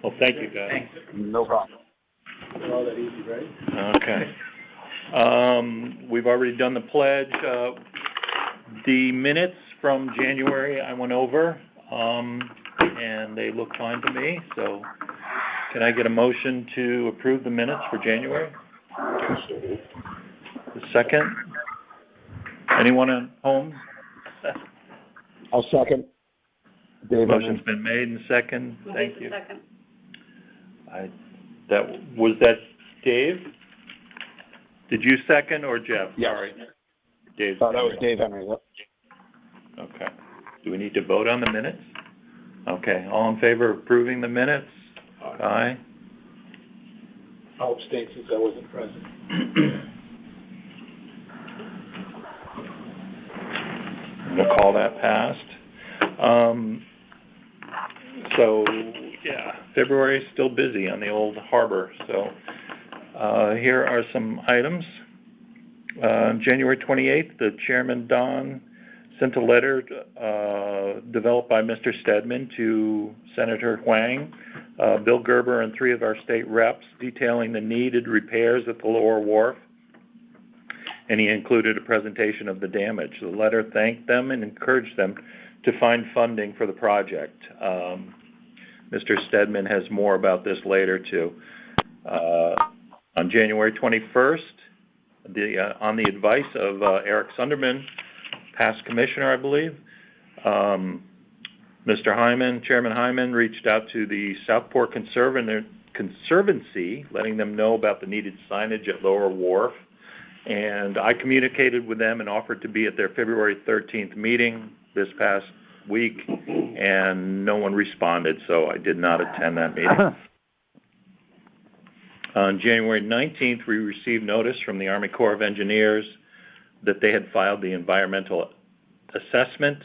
Well, thank you, guys. Thanks. No problem. Not all that easy, right? Okay. We've already done the pledge. The minutes from January I went over, and they look fine to me. So can I get a motion to approve the minutes for January? The second? Anyone at home? I'll second. Dave. Motion's been made and second. Thank you. Second. Was that Dave? Did you second or Jeff? Yes. Sorry. Dave. That was Dave Henry. Yep. Okay. Do we need to vote on the minutes? Okay. All in favor of approving the minutes? Aye. I'll abstain since I wasn't present. We'll call that passed. So, yeah, February is still busy on the old harbor. So here are some items. January 28th, the Chairman Don sent a letter developed by Mr. Stedman to Senator Huang, Bill Gerber, and 3 of our state reps detailing the needed repairs at the lower wharf. And he included a presentation of the damage. The letter thanked them and encouraged them to find funding for the project. Mr. Stedman has more about this later, too. On January 21st, on the advice of Eric Sunderman, past commissioner, I believe, Mr. Hyman, Chairman Hyman, reached out to the Southport Conservancy, letting them know about the needed signage at Lower Wharf. And I communicated with them and offered to be at their February 13th meeting this past week, and no one responded, so I did not attend that meeting. On January 19th, we received notice from the Army Corps of Engineers that they had filed the environmental assessment,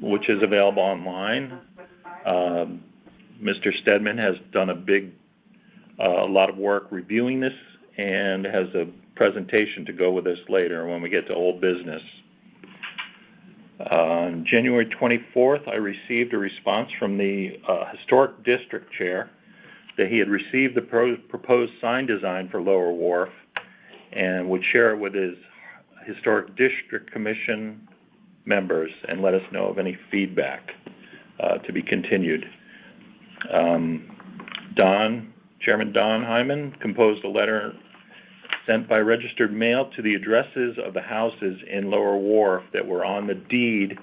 which is available online. Mr. Stedman has done a lot of work reviewing this and has a presentation to go with this later when we get to old business. On January 24th, I received a response from the Historic District Chair that he had received the proposed sign design for Lower Wharf and would share it with his Historic District Commission members and let us know of any feedback to be continued. Chairman Don Hyman composed a letter sent by registered mail to the addresses of the houses in Lower Wharf that were on the deed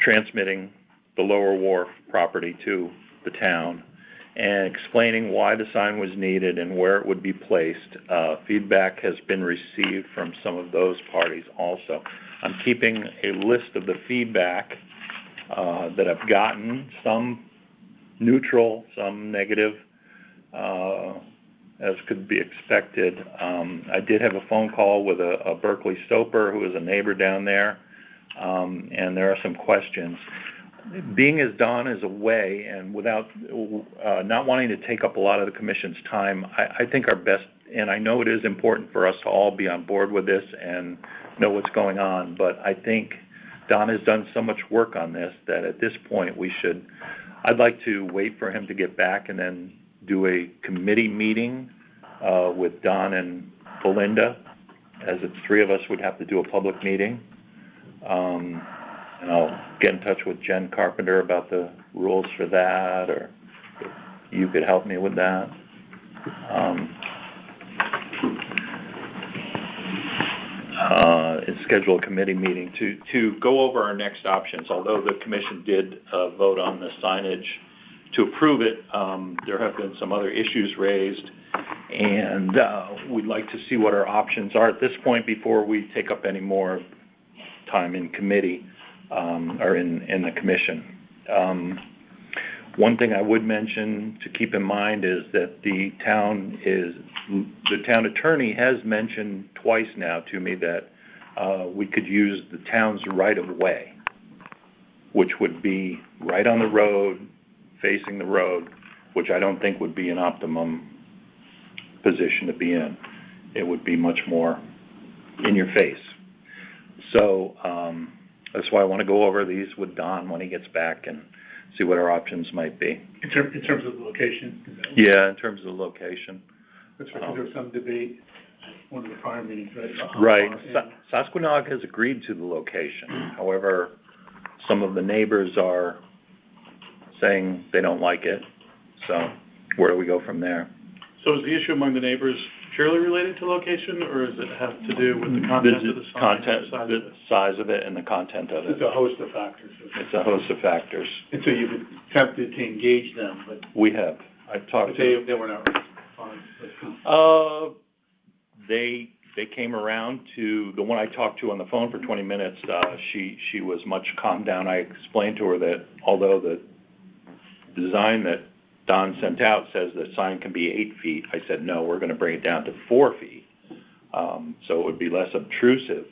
transmitting the Lower Wharf property to the town and explaining why the sign was needed and where it would be placed. Feedback has been received from some of those parties also. I'm keeping a list of the feedback that I've gotten, some neutral, some negative, as could be expected. I did have a phone call with a Berkeley Stoper who is a neighbor down there, and there are some questions. Being as Don is away and without not wanting to take up a lot of the commission's time, I think our best, and I know it is important for us to all be on board with this and know what's going on, but I think Don has done so much work on this that at this point I'd like to wait for him to get back and then do a committee meeting with Don and Belinda, as the 3 of us would have to do a public meeting. And I'll get in touch with Jen Carpenter about the rules for that, or if you could help me with that. And schedule a committee meeting to go over our next options. Although the commission did vote on the signage to approve it, there have been some other issues raised, and we'd like to see what our options are at this point before we take up any more time in committee or in the commission. One thing I would mention to keep in mind is that the town attorney has mentioned twice now to me that we could use the town's right-of-way, which would be right on the road, facing the road, which I don't think would be an optimum position to be in. It would be much more in your face. So That's why I want to go over these with Don when he gets back and see what our options might be. In terms of the location? Yeah, in terms of the location. That's right, 'cause there was some debate, one of the prior meetings, right? Right. Sasquatch has agreed to the location. However, some of the neighbors are saying they don't like it. So where do we go from there? So is the issue among the neighbors purely related to location, or does it have to do with the content of the sign? The size of it and the content of it. It's a host of factors. It's a host of factors. And so you've attempted to engage them, but We have. I've talked but to they were not responding. They came around to, the one I talked to on the phone for 20 minutes, she was much calmed down. I explained to her that although the design that Don sent out says the sign can be 8 feet, I said, no, we're gonna bring it down to 4 feet. So it would be less obtrusive.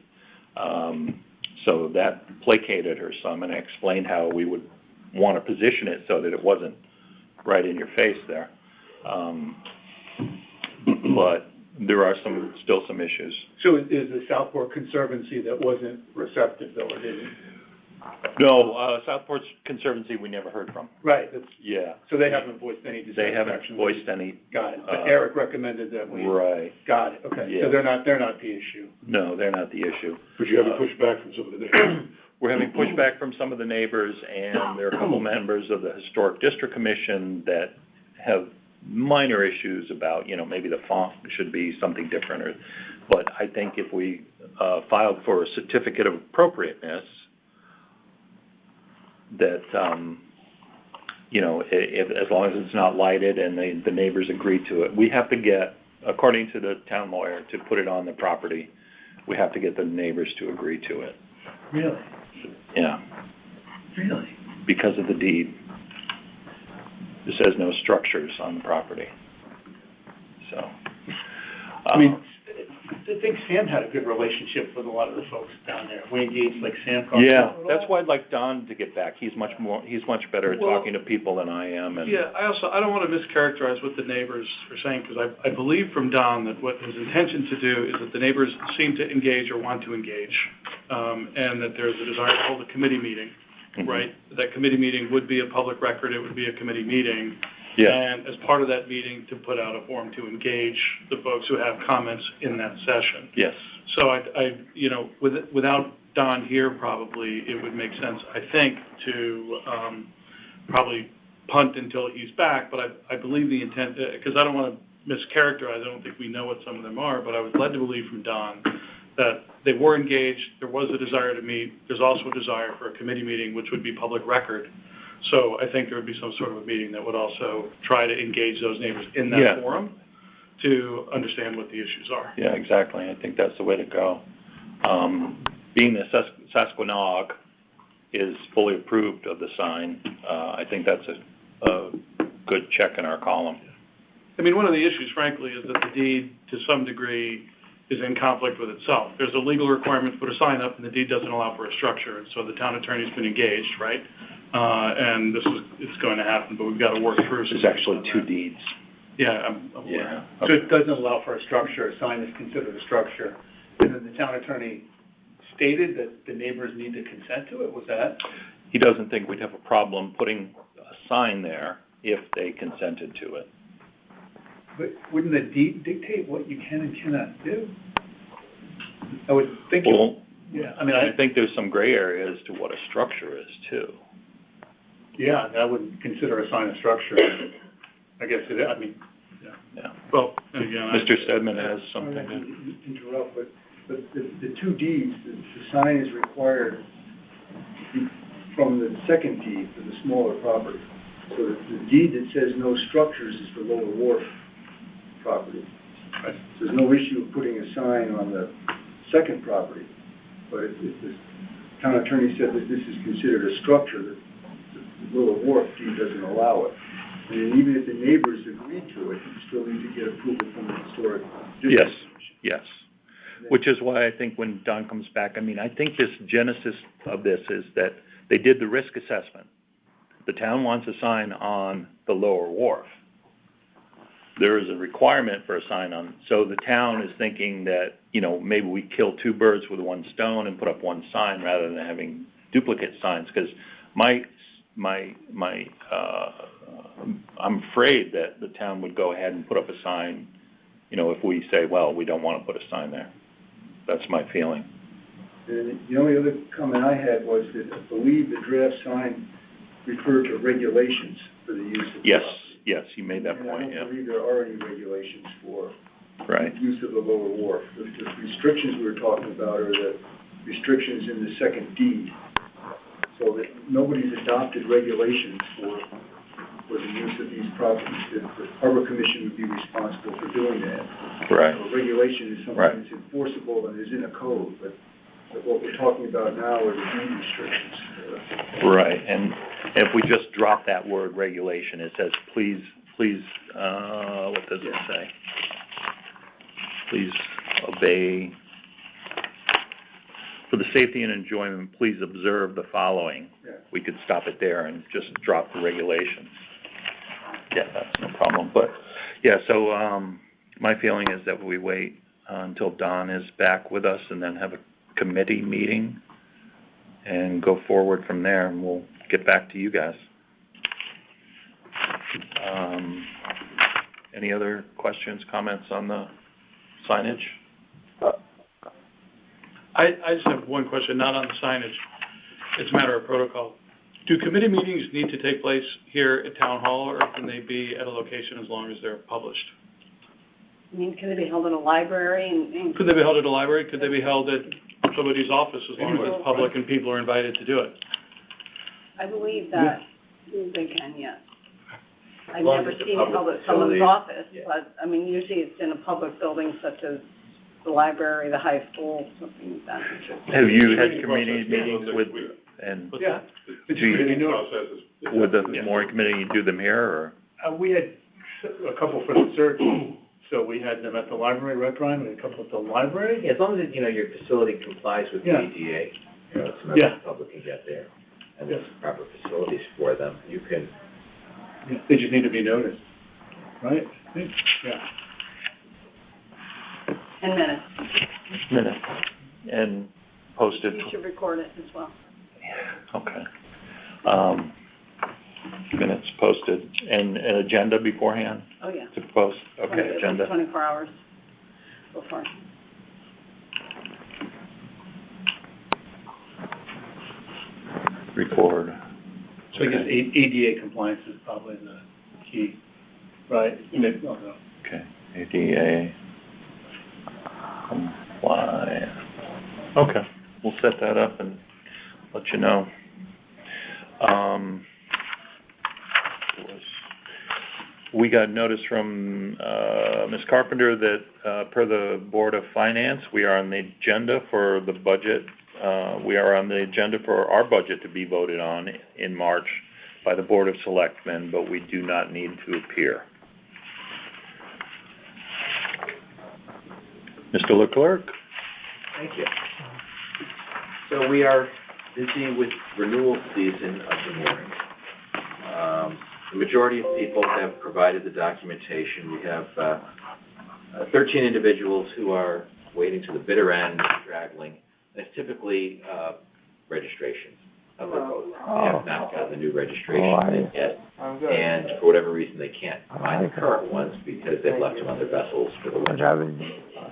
So that placated her some, and I explained how we would wanna position it so that it wasn't right in your face there. But there are still some issues. So is the Southport Conservancy that wasn't receptive though, or didn't? No, Southport Conservancy, we never heard from. Right, that's, Yeah. so they haven't voiced any They haven't dissatisfaction. voiced any. Got it, but Eric recommended that we. Right. Got it, okay, Yeah. so they're not the issue. No, they're not the issue. But you haven't pushed back from some of the neighbors? We're having pushback from some of the neighbors, and there are a couple members of the Historic District Commission that have minor issues about, maybe the font should be something different, but I think if we filed for a certificate of appropriateness, that, if, as long as it's not lighted and the neighbors agree to it, we have to get, according to the town lawyer, to put it on the property, we have to get the neighbors to agree to it. Really? Yeah. Really? Because of the deed. It says no structures on the property. So. I mean, I think Sam had a good relationship with a lot of the folks down there. We engaged like Sam. Yeah, that's why I'd like Don to get back. He's much better at Well, talking to people than I am. And Yeah, I don't want to mischaracterize what the neighbors are saying, because I believe from Don that what his intention to do is that the neighbors seem to engage or want to engage, and that there's a desire to hold a committee meeting, right? That committee meeting would be a public record, it would be a committee meeting. Yeah. And as part of that meeting, to put out a form to engage the folks who have comments in that session. Yes. So without Don here, probably, it would make sense, I think, to probably punt until he's back, but I believe the intent, because I don't want to mischaracterize, I don't think we know what some of them are, but I was led to believe from Don that they were engaged, there was a desire to meet, there's also a desire for a committee meeting, which would be public record. So I think there would be some sort of a meeting that would also try to engage those neighbors in that forum to understand what the issues are. Yeah, exactly. I think that's the way to go. Being that Sasquatch is fully approved of the sign, I think that's a good check in our column. I mean, one of the issues, frankly, is that the deed, to some degree, is in conflict with itself. There's a legal requirement to put a sign up, and the deed doesn't allow for a structure, and so the town attorney's been engaged, right? And it's going to happen, but we've got to work through. There's actually 2 deeds. Yeah, I'm aware. So it doesn't allow for a structure, a sign is considered a structure. And then the town attorney stated that the neighbors need to consent to it, was that? He doesn't think we'd have a problem putting a sign there if they consented to it. But wouldn't the deed dictate what you can and cannot do? I would think. Well, Yeah, I think there's some gray areas to what a structure is too. Yeah, I wouldn't consider a sign a structure. I guess it, I mean, Yeah. Well, and again, Mr. Stedman has something Sorry to. to interrupt, but the 2 deeds, the sign is required from the second deed for the smaller property. So the deed that says no structures is for Lower Wharf property. Right. So there's no issue of putting a sign on the second property. But if the town attorney said that this is considered a structure, that the Lower Wharf deed doesn't allow it. And then even if the neighbors agree to it, you still need to get approval from the historic district. Yes. Which is why I think when Don comes back, I think this genesis of this is that they did the risk assessment. The town wants a sign on the Lower Wharf. There is a requirement for a sign on, so the town is thinking that, maybe we kill 2 birds with 1 stone and put up 1 sign rather than having duplicate signs, because I'm afraid that the town would go ahead and put up a sign, if we say, well, we don't want to put a sign there. That's my feeling. And the only other comment I had was that I believe the draft sign referred to regulations for the use of. Yes, you made that point, I yeah. don't believe there are any regulations for Right. use of the lower wharf. The restrictions we were talking about are the restrictions in the second deed. So that nobody's adopted regulations for the use of these properties. The Harbor Commission would be responsible for doing that. Right. So regulation is something Right. that's enforceable and is in a code, but what we're talking about now are the deed restrictions. Right, and if we just drop that word regulation, it says, please, what does it say? Please obey, for the safety and enjoyment, please observe the following. Yeah. We could stop it there and just drop the regulations. Yeah, that's no problem, but, yeah, so, my feeling is that we wait until Don is back with us and then have a committee meeting and go forward from there, and we'll get back to you guys. Any other questions, comments on the signage? I just have one question, not on the signage. It's a matter of protocol. Do committee meetings need to take place here at Town Hall, or can they be at a location as long as they're published? I mean, can they be held in a library and Could they be held at a library? Could they be held at somebody's office as long as it's public and people are invited to do it? I believe that they can, yes. I've long never as it's a seen public someone's facility, office, yeah. but, I mean, usually it's in a public building such as the library, the high school, something like that. Have you had committee meetings with, and Yeah. do you, with the mooring committee, you do them here, or? We had a couple for the search, so we had them at the library, right, Brian? We had a couple at the library? Yeah, as long as, your facility complies with the Yeah. ADA, so members Yeah. of the public can get there, and Yeah. there's proper facilities for them, you can, They just need to be noticed, right? Yeah. And minutes. Minutes, and posted. You should record it as well. Okay. Minutes posted, and an agenda beforehand Oh, yeah. to post? Okay, agenda. 24 hours before. Record. So I guess ADA compliance is probably the key, right? No. Okay, ADA compliant. Okay, we'll set that up and let you know. We got notice from Ms. Carpenter that per the Board of Finance, we are on the agenda for the budget. We are on the agenda for our budget to be voted on in March by the Board of Selectmen, but we do not need to appear. Mr. Leclerc? thank you. So we are busy with renewal season of the moorings. The majority of people have provided the documentation. We have 13 individuals who are waiting to the bitter end, straggling. It's typically registrations of their boats. They have not gotten the new registration yet, and for whatever reason, they can't find the current ones because they've left them on their vessels for the winter.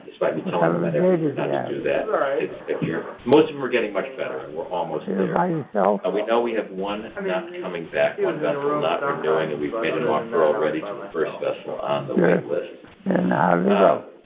Despite me telling them that every not to do that, take this picture. Most of them are getting much better, and we're almost there. We know we have one not coming back, one vessel not renewing, and we've made an offer already to the first vessel on the wait list.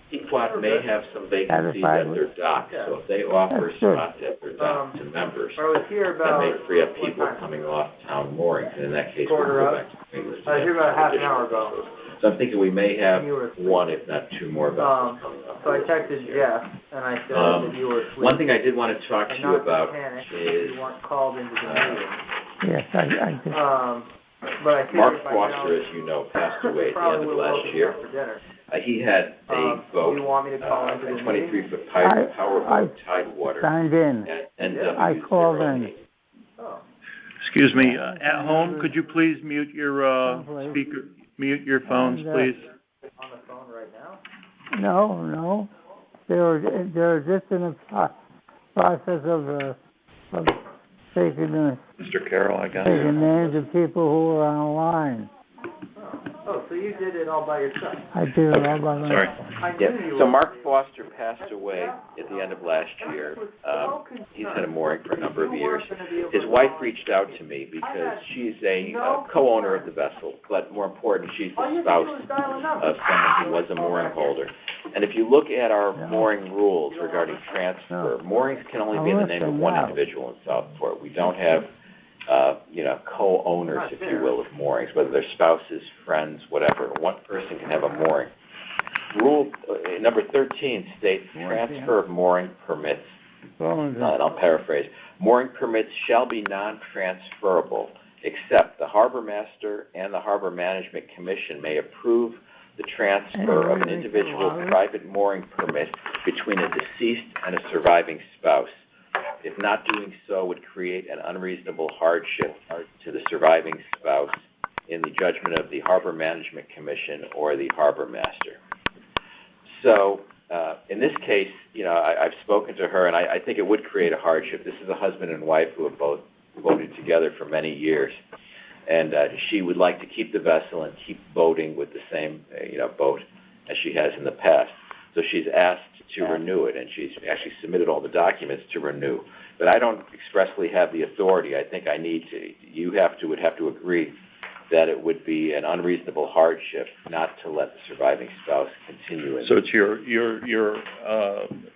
Pequot may have some vacancies at their dock, so if they offer spots at their dock to members, that may free up people coming off town moorings, and in that case, we'll go back to the wait list. I was here about half an hour ago. So I'm thinking we may have one, if not two more vessels coming up. So I texted Jeff, and I said that you were asleep. One thing I did want to talk to And you not to about panic, is, you weren't called into the meeting. Yes, I did. But I figured Mark if I Foster, know- as you know, passed away at the Probably end of will last welcome year. you for dinner. He had a Do boat, you want me to call into the a meeting? 23-foot I- powerboat, Tidewater, Signed in. at I called in. NW08. Oh. Excuse me, at home, could you please mute your speaker, mute your phones, please? On the phone right now? No. They're just in the process of taking the, Mr. Carroll, I got it. taking names of people who were online. Oh, so you did it all by yourself? I did it all by myself. Sorry. I Yeah, knew you so were- Mark Foster passed away at the end of last year. He's had a mooring for a number of years. His wife reached out to me because she's a co-owner of the vessel, but more important, she's the spouse of someone who was a mooring holder. And if you look at our mooring rules regarding transfer, moorings can only be in the name of one individual in Southport. We don't have, co-owners, if you will, of moorings, whether they're spouses, friends, whatever. One person can have a mooring. Rule number 13 states transfer of mooring permits, and I'll paraphrase, mooring permits shall be non-transferable, except the harbor master and the harbor management commission may approve the transfer of an individual private mooring permit between a deceased and a surviving spouse. If not doing so would create an unreasonable hardship to the surviving spouse in the judgment of the harbor management commission or the harbor master. So, in this case, I've spoken to her, and I think it would create a hardship. This is a husband and wife who have both boated together for many years, and she would like to keep the vessel and keep boating with the same, boat as she has in the past. So she's asked to renew it, and she's actually submitted all the documents to renew. But I don't expressly have the authority. I think I need to. You would have to agree that it would be an unreasonable hardship not to let the surviving spouse continue. So it's your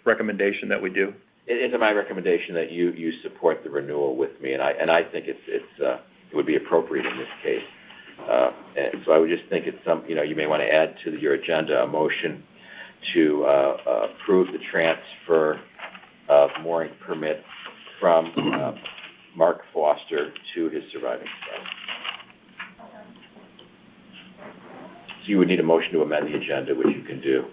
recommendation that we do? It is my recommendation that you support the renewal with me, and I think it would be appropriate in this case. And so I would just think it's you may want to add to your agenda a motion to approve the transfer of mooring permit from Mark Foster to his surviving spouse. So you would need a motion to amend the agenda, which you can do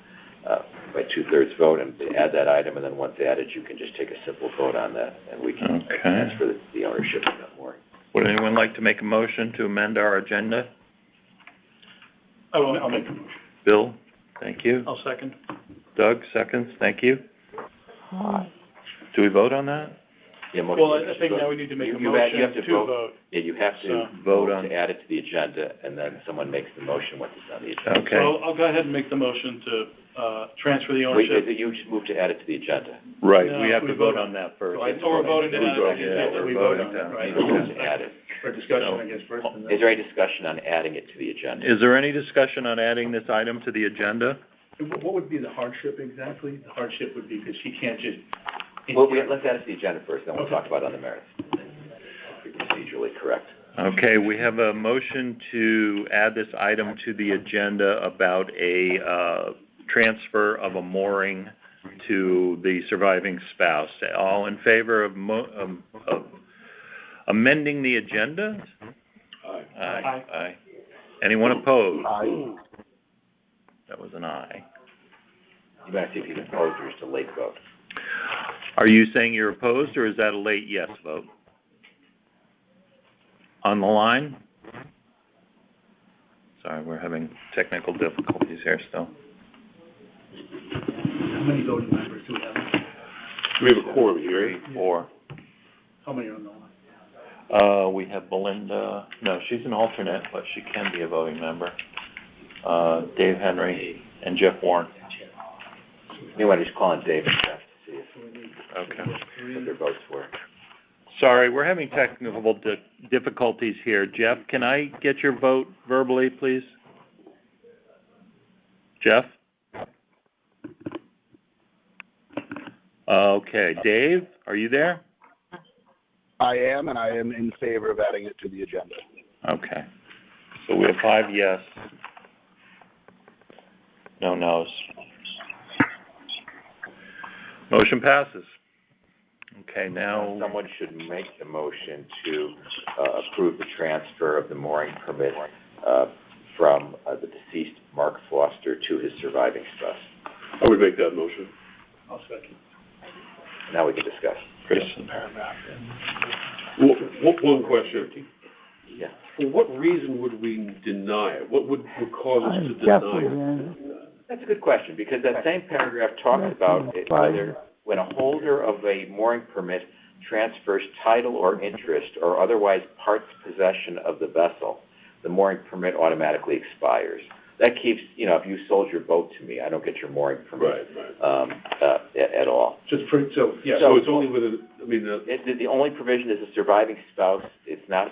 by 2/3 vote, and add that item, and then once added, you can just take a simple vote on that, and we can transfer the ownership of that mooring. Would anyone like to make a motion to amend our agenda? I'll make a motion. Bill, thank you. I'll second. Doug, seconds, thank you. Aye. Do we vote on that? Yeah, motion. Well, I think now we need to make a You motion have to to vote. Yeah, you have to So- Vote vote on- to add it to the agenda, and then someone makes the motion once it's on the agenda. Okay. So I'll go ahead and make the motion to transfer the ownership. You just move to add it to the agenda. Right, No, we have we to vote vote on on that first. Right, so we're voting to add it, Yeah, we we're vote voting on to. it, right? You move to add it. For discussion, I guess, first, and then. Is there any discussion on adding it to the agenda? Is there any discussion on adding this item to the agenda? What would be the hardship exactly? The hardship would be because she can't just. Well, let's add it to the agenda first, then we'll Okay. talk about it on the merits. Be procedurally correct. Okay, we have a motion to add this item to the agenda about a transfer of a mooring to the surviving spouse. All in favor of amending the agenda? Aye. Aye. Anyone opposed? Aye. That was an aye. You might see if you can oppose or just a late vote. Are you saying you're opposed, or is that a late yes vote? On the line? Sorry, we're having technical difficulties here still. How many voting members do we have? We have a quorum here. 3, 4. How many are on the line? We have Belinda, no, she's an alternate, but she can be a voting member. Dave Henry and Jeff Warren. You want to just call on Dave and Jeff to see Okay. what their votes were. Sorry, we're having technical difficulties here. Jeff, can I get your vote verbally, please? Jeff? Okay, Dave, are you there? I am, and I am in favor of adding it to the agenda. Okay. So we have 5 yes. No no's. Motion passes. Okay, now, Someone should make the motion to approve the transfer of the mooring permit from the deceased Mark Foster to his surviving spouse. I would make that motion. I'll second. Now we can discuss. Chris. One question. Yeah. For what reason would we deny it? What would cause us to Jeff deny was it? in. That's a good question, because that same paragraph talks about it, whether when a holder of a mooring permit transfers title or interest or otherwise parts possession of the vessel, the mooring permit automatically expires. That keeps, if you sold your boat to me, I don't get your mooring permit. At all. So it's only with The only provision is a surviving spouse. It's not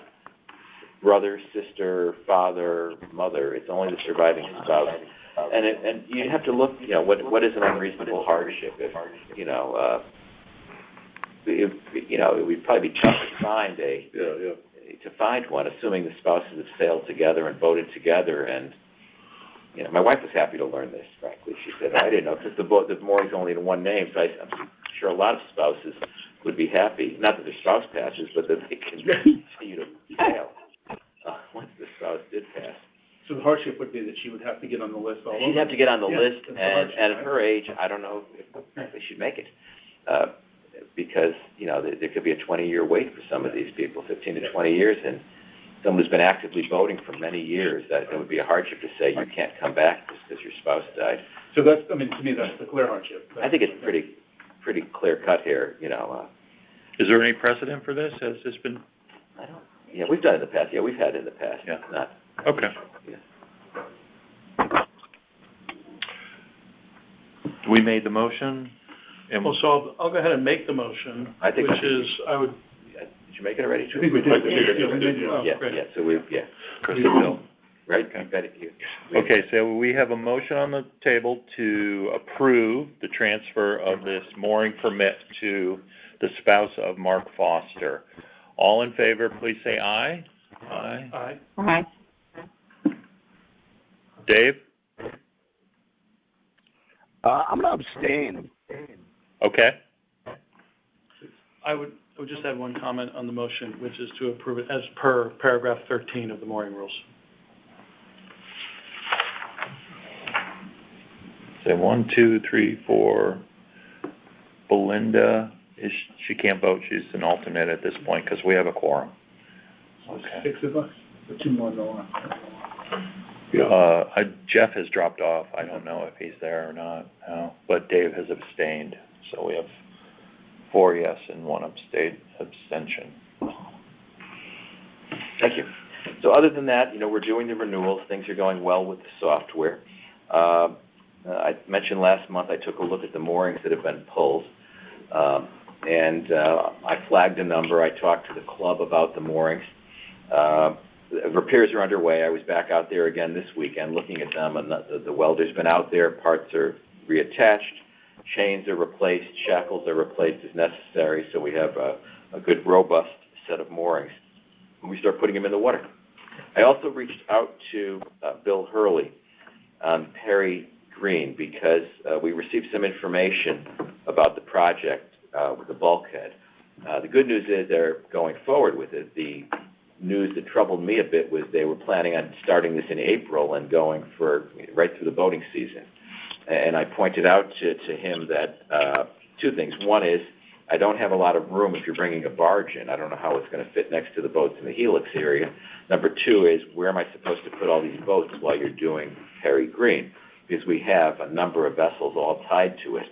brother, sister, father, mother. It's only the surviving spouse. And you have to look, what is an unreasonable hardship? If, it would probably be tough to find one, assuming the spouses have sailed together and boated together. And, my wife was happy to learn this, frankly. She said, I didn't know, because the mooring's only in one name, so I'm sure a lot of spouses would be happy, not that their spouse passes, but that they can continue to sail once the spouse did pass. So the hardship would be that she would have to get on the list all over. She'd have to get on the list, that's the and hardship, at right? her age, I don't know if frankly she'd make it. Because, there could be a 20-year wait for some of these people, 15 to 20 years, and someone who's been actively boating for many years, that would be a hardship to say you can't come back just because your spouse died. So that's, to me, that's the clear hardship. I think it's pretty clear cut here, Is there any precedent for this? Has this been? We've done it in the past. Yeah, we've had it in the past. Yeah. Not. Okay. Yeah. We made the motion. Well, so I'll go ahead and make the motion, I think- which is, I would, Did you make it already? I think we did. oh, great. Yeah, so Chris and Bill. right? Okay. You bet it, Okay, so we have a motion on the table to approve the transfer of this mooring permit to the spouse of Mark Foster. All in favor, please say aye. Aye. Aye. Dave? I'm gonna abstain. Okay. I would just add one comment on the motion, which is to approve it as per paragraph 13 of the mooring rules. So 1, 2, 3, 4. Belinda, she can't vote. She's an alternate at this point because we have a quorum. Okay. 6 of us, but 2 more than one. Jeff has dropped off. I don't know if he's there or not now, but Dave has abstained. So we have 4 yes and 1 abstention. Thank you. So other than that, we're doing the renewals. Things are going well with the software. I mentioned last month I took a look at the moorings that have been pulled, and I flagged a number. I talked to the club about the moorings. Repairs are underway. I was back out there again this weekend looking at them, and the welder's been out there. Parts are reattached. Chains are replaced. Shackles are replaced as necessary, so we have a good, robust set of moorings. And we start putting them in the water. I also reached out to Bill Hurley on Perry Green because we received some information about the project with the bulkhead. The good news is they're going forward with it. The news that troubled me a bit was they were planning on starting this in April and going for right through the boating season. And I pointed out to him that 2 things. One is I don't have a lot of room if you're bringing a barge in. I don't know how it's going to fit next to the boats in the Helix area. Number 2 is where am I supposed to put all these boats while you're doing Perry Green? Because we have a number of vessels all tied to it,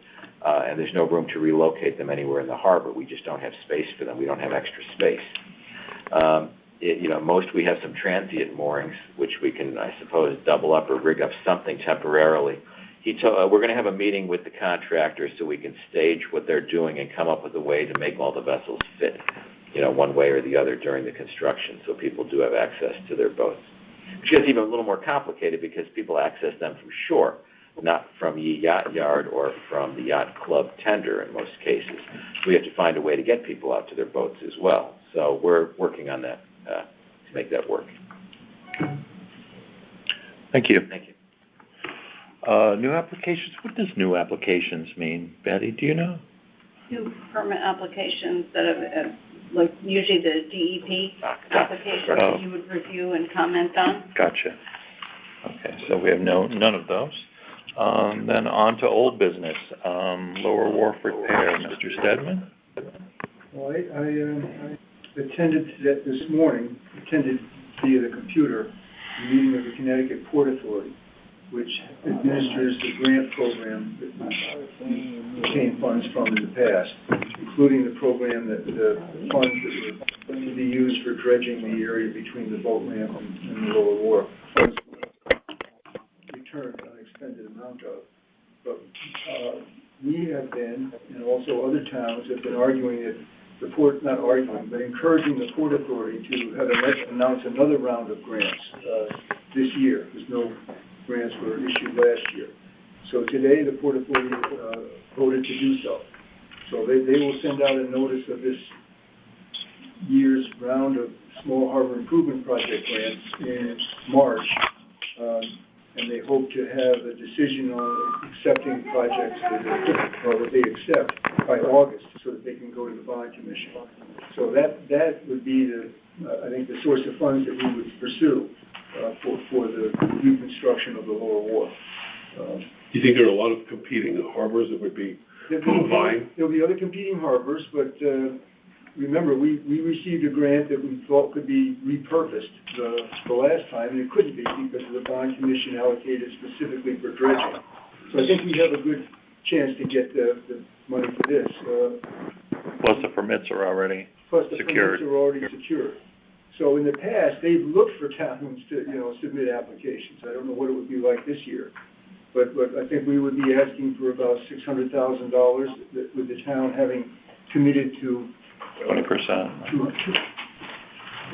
and there's no room to relocate them anywhere in the harbor. We just don't have space for them. We don't have extra space. Most we have some transient moorings, which we can, I suppose, double up or rig up something temporarily. We're going to have a meeting with the contractor so we can stage what they're doing and come up with a way to make all the vessels fit, one way or the other during the construction, so people do have access to their boats. Which gets even a little more complicated because people access them from shore, not from Ye Yacht Yard or from the yacht club tender in most cases. We have to find a way to get people out to their boats as well. So we're working on that to make that work. Thank you. Thank you. New applications. What does new applications mean? Betty, do you know? New permit applications that have, like usually the DEP applications that you would review and comment on. Gotcha. Okay, so we have none of those. Then on to old business. Lower Wharf repair, Mr. Stedman. Well, I attended this morning, via the computer, the meeting of the Connecticut Port Authority. which administers the grant program that we obtained funds from in the past, including the program that the funds that were to be used for dredging the area between the boat ramp and the Lower Wharf. Funds returned an unexpended amount of. But we have been, and also other towns have been arguing that the port, not arguing, but encouraging the Port Authority to have announce another round of grants this year, because no grants were issued last year. So today, the Port Authority voted to do so. So they will send out a notice of this year's round of Small Harbor Improvement Project grants in March, and they hope to have a decision on accepting projects that they accept by August, so that they can go to the bond commission. So that would be I think the source of funds that we would pursue for the reconstruction of the Lower Wharf. Do you think there are a lot of competing harbors that would be vying? There'll be other competing harbors, but remember, we received a grant that we thought could be repurposed the last time, and it couldn't be because the bond commission allocated specifically for dredging. So I think we have a good chance to get the money for this. Plus the permits are already secured. Permits are already secured. So in the past, they've looked for towns to, submit applications. I don't know what it would be like this year. But I think we would be asking for about $600,000 with the town having committed to 20%.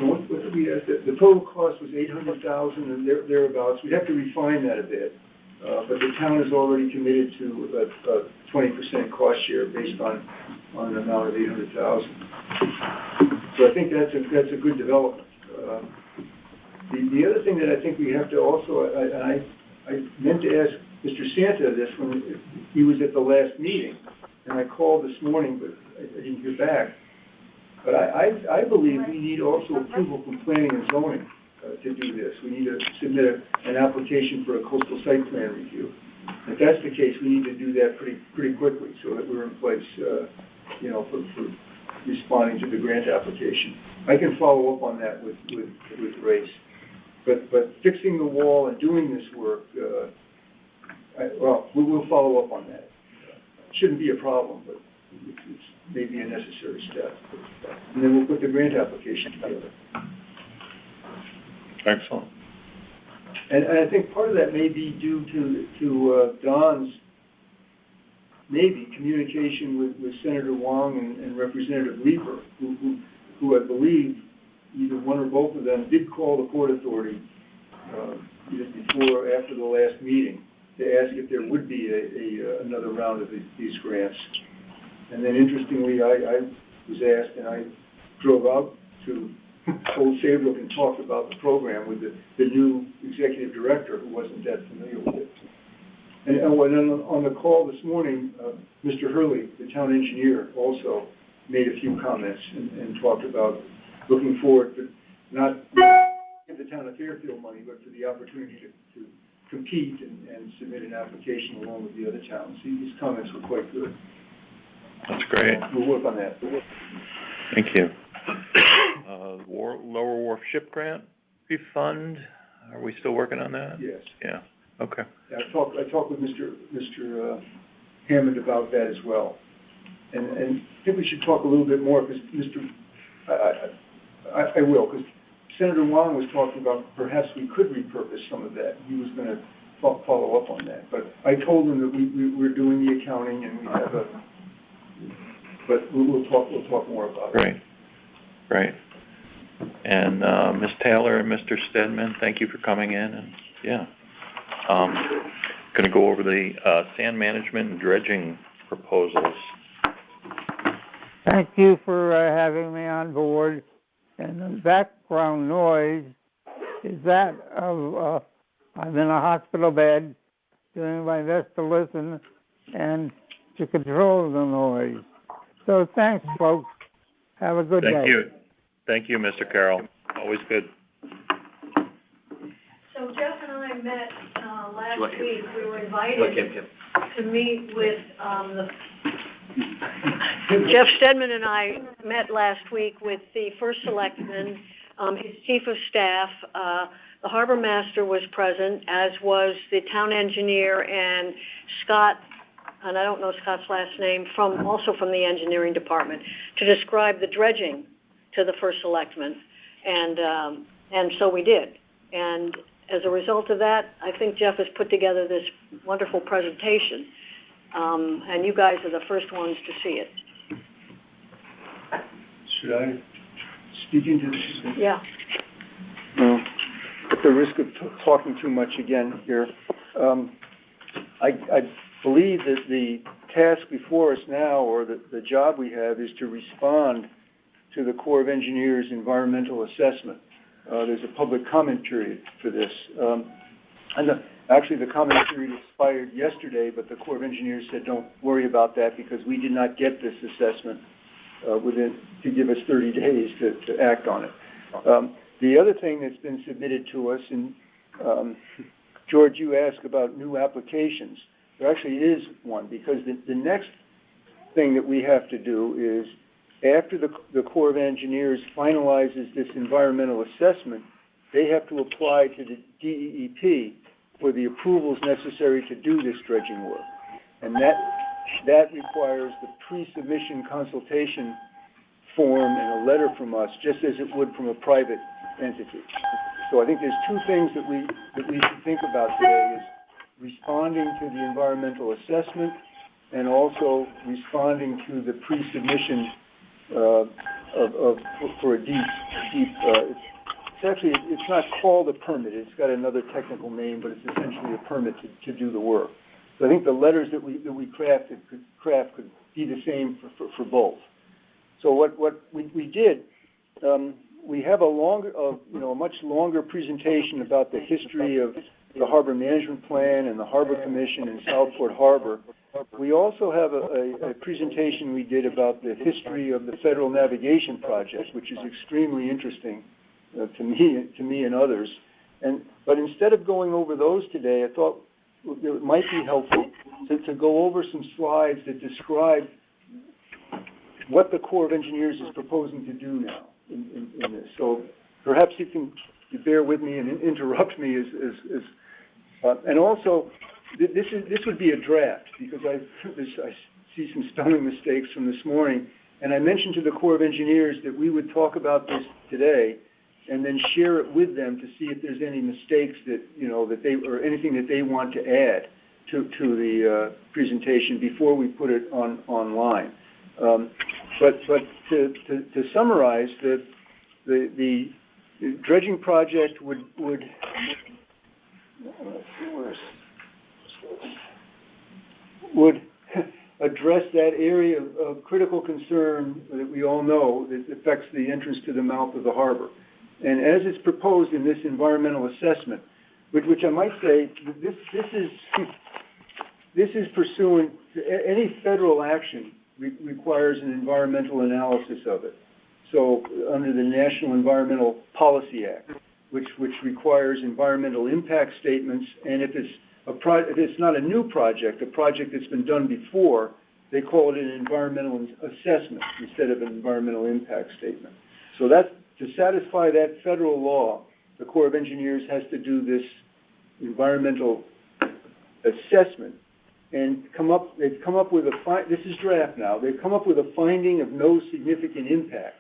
What did we ask? The total cost was $800,000 and thereabouts. We'd have to refine that a bit. But the town is already committed to a 20% cost share based on an amount of $800,000. So I think that's a good development. The other thing that I think we have to also, I meant to ask Mr. Santa this when he was at the last meeting, and I called this morning, but I didn't hear back. But I believe we need also approval from planning and zoning to do this. We need to submit an application for a coastal site plan review. If that's the case, we need to do that pretty quickly so that we're in place, for responding to the grant application. I can follow up on that with Race. But fixing the wall and doing this work, we'll follow up on that. Shouldn't be a problem, but it's maybe a necessary step. And then we'll put the grant application together. Excellent. And I think part of that may be due to Don's maybe communication with Senator Wong and Representative Leeper, who I believe either one or both of them did call the Port Authority either before or after the last meeting to ask if there would be another round of these grants. And then interestingly, I was asked, and I drove out to Old Saybrook and talked about the program with the new executive director who wasn't that familiar with it. And on the call this morning, Mr. Hurley, the town engineer, also made a few comments and talked about looking forward to not give the town of Fairfield money, but for the opportunity to compete and submit an application along with the other towns. His comments were quite good. That's great. We'll work on that. Thank you. Lower Wharf Ship Grant refund, are we still working on that? Yes. Yeah, okay. Yeah, I talked with Mr. Hammond about that as well. And I think we should talk a little bit more, because I will, because Senator Wong was talking about perhaps we could repurpose some of that. He was going to follow up on that. But I told him that we're doing the accounting and we have but we'll talk more about it. Right. And Ms. Taylor and Mr. Stedman, thank you for coming in. And going to go over the sand management and dredging proposals. Thank you for having me on board. And the background noise is that of I'm in a hospital bed, doing my best to listen and to control the noise. So thanks, folks. Have a good day. Thank you, Mr. Carroll. Always good. So Jeff and I met last week. We were invited to meet with Jeff Stedman and I met last week with the first selectman, his chief of staff, the harbor master was present, as was the town engineer and Scott, and I don't know Scott's last name, also from the engineering department, to describe the dredging to the first selectman. And so we did. And as a result of that, I think Jeff has put together this wonderful presentation. And you guys are the first ones to see it. Should I speak into this? Yeah. At the risk of talking too much again here, I believe that the task before us now, or the job we have, is to respond to the Corps of Engineers environmental assessment. There's a public comment period for this. Actually, the comment period expired yesterday, but the Corps of Engineers said don't worry about that because we did not get this assessment to give us 30 days to act on it. The other thing that's been submitted to us, and George, you asked about new applications. There actually is one, because the next thing that we have to do is, after the Corps of Engineers finalizes this environmental assessment, they have to apply to the DEEP for the approvals necessary to do this dredging work. And that requires the pre-submission consultation form and a letter from us, just as it would from a private entity. So I think there's two things that we should think about today, is responding to the environmental assessment and also responding to the pre-submission for a deep, it's not called a permit, it's got another technical name, but it's essentially a permit to do the work. So I think the letters that we craft could be the same for both. So what we did, we have a much longer presentation about the history of the Harbor Management Plan and the Harbor Commission in Southport Harbor. We also have a presentation we did about the history of the Federal Navigation Project, which is extremely interesting to me and others. But instead of going over those today, I thought it might be helpful to go over some slides that describe what the Corps of Engineers is proposing to do now in this. So perhaps you can bear with me and interrupt me and also this would be a draft, because I see some spelling mistakes from this morning, and I mentioned to the Corps of Engineers that we would talk about this today and then share it with them to see if there's any mistakes or anything that they want to add to the presentation before we put it online. But to summarize, the dredging project would address that area of critical concern that we all know that affects the entrance to the mouth of the harbor. And as it's proposed in this environmental assessment, which I might say, this is pursuant to any federal action requires an environmental analysis of it. So under the National Environmental Policy Act, which requires environmental impact statements, and if it's not a new project, a project that's been done before, they call it an environmental assessment instead of an environmental impact statement. So to satisfy that federal law, the Corps of Engineers has to do this environmental assessment and they've come up with this is draft now, they've come up with a finding of no significant impact,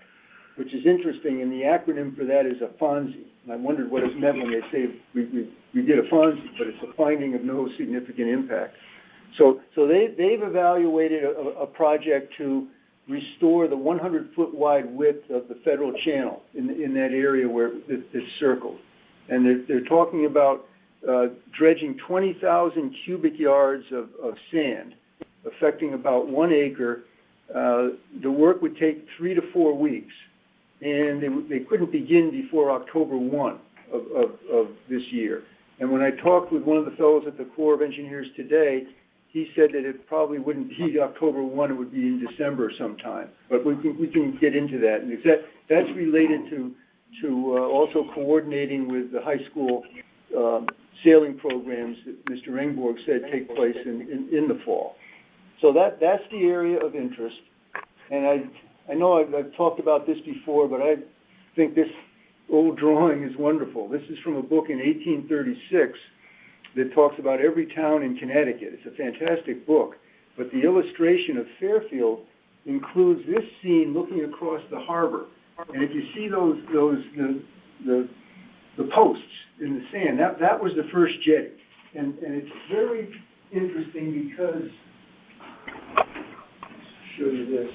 which is interesting, and the acronym for that is a FONSI. And I wondered what it meant when they say we did a FONSI, but it's a finding of no significant impact. So they've evaluated a project to restore the 100-foot wide width of the federal channel in that area where it's circled. And they're talking about dredging 20,000 cubic yards of sand, affecting about 1 acre. The work would take 3 to 4 weeks, and they couldn't begin before October 1 of this year. And when I talked with one of the fellows at the Corps of Engineers today, he said that it probably wouldn't be October 1, it would be in December sometime. But we can get into that. And that's related to also coordinating with the high school sailing programs that Mr. Engborg said take place in the fall. So that's the area of interest. And I know I've talked about this before, but I think this old drawing is wonderful. This is from a book in 1836 that talks about every town in Connecticut. It's a fantastic book, but the illustration of Fairfield includes this scene looking across the harbor. And if you see the posts in the sand, that was the first jetty. And it's very interesting because, I'll show you this.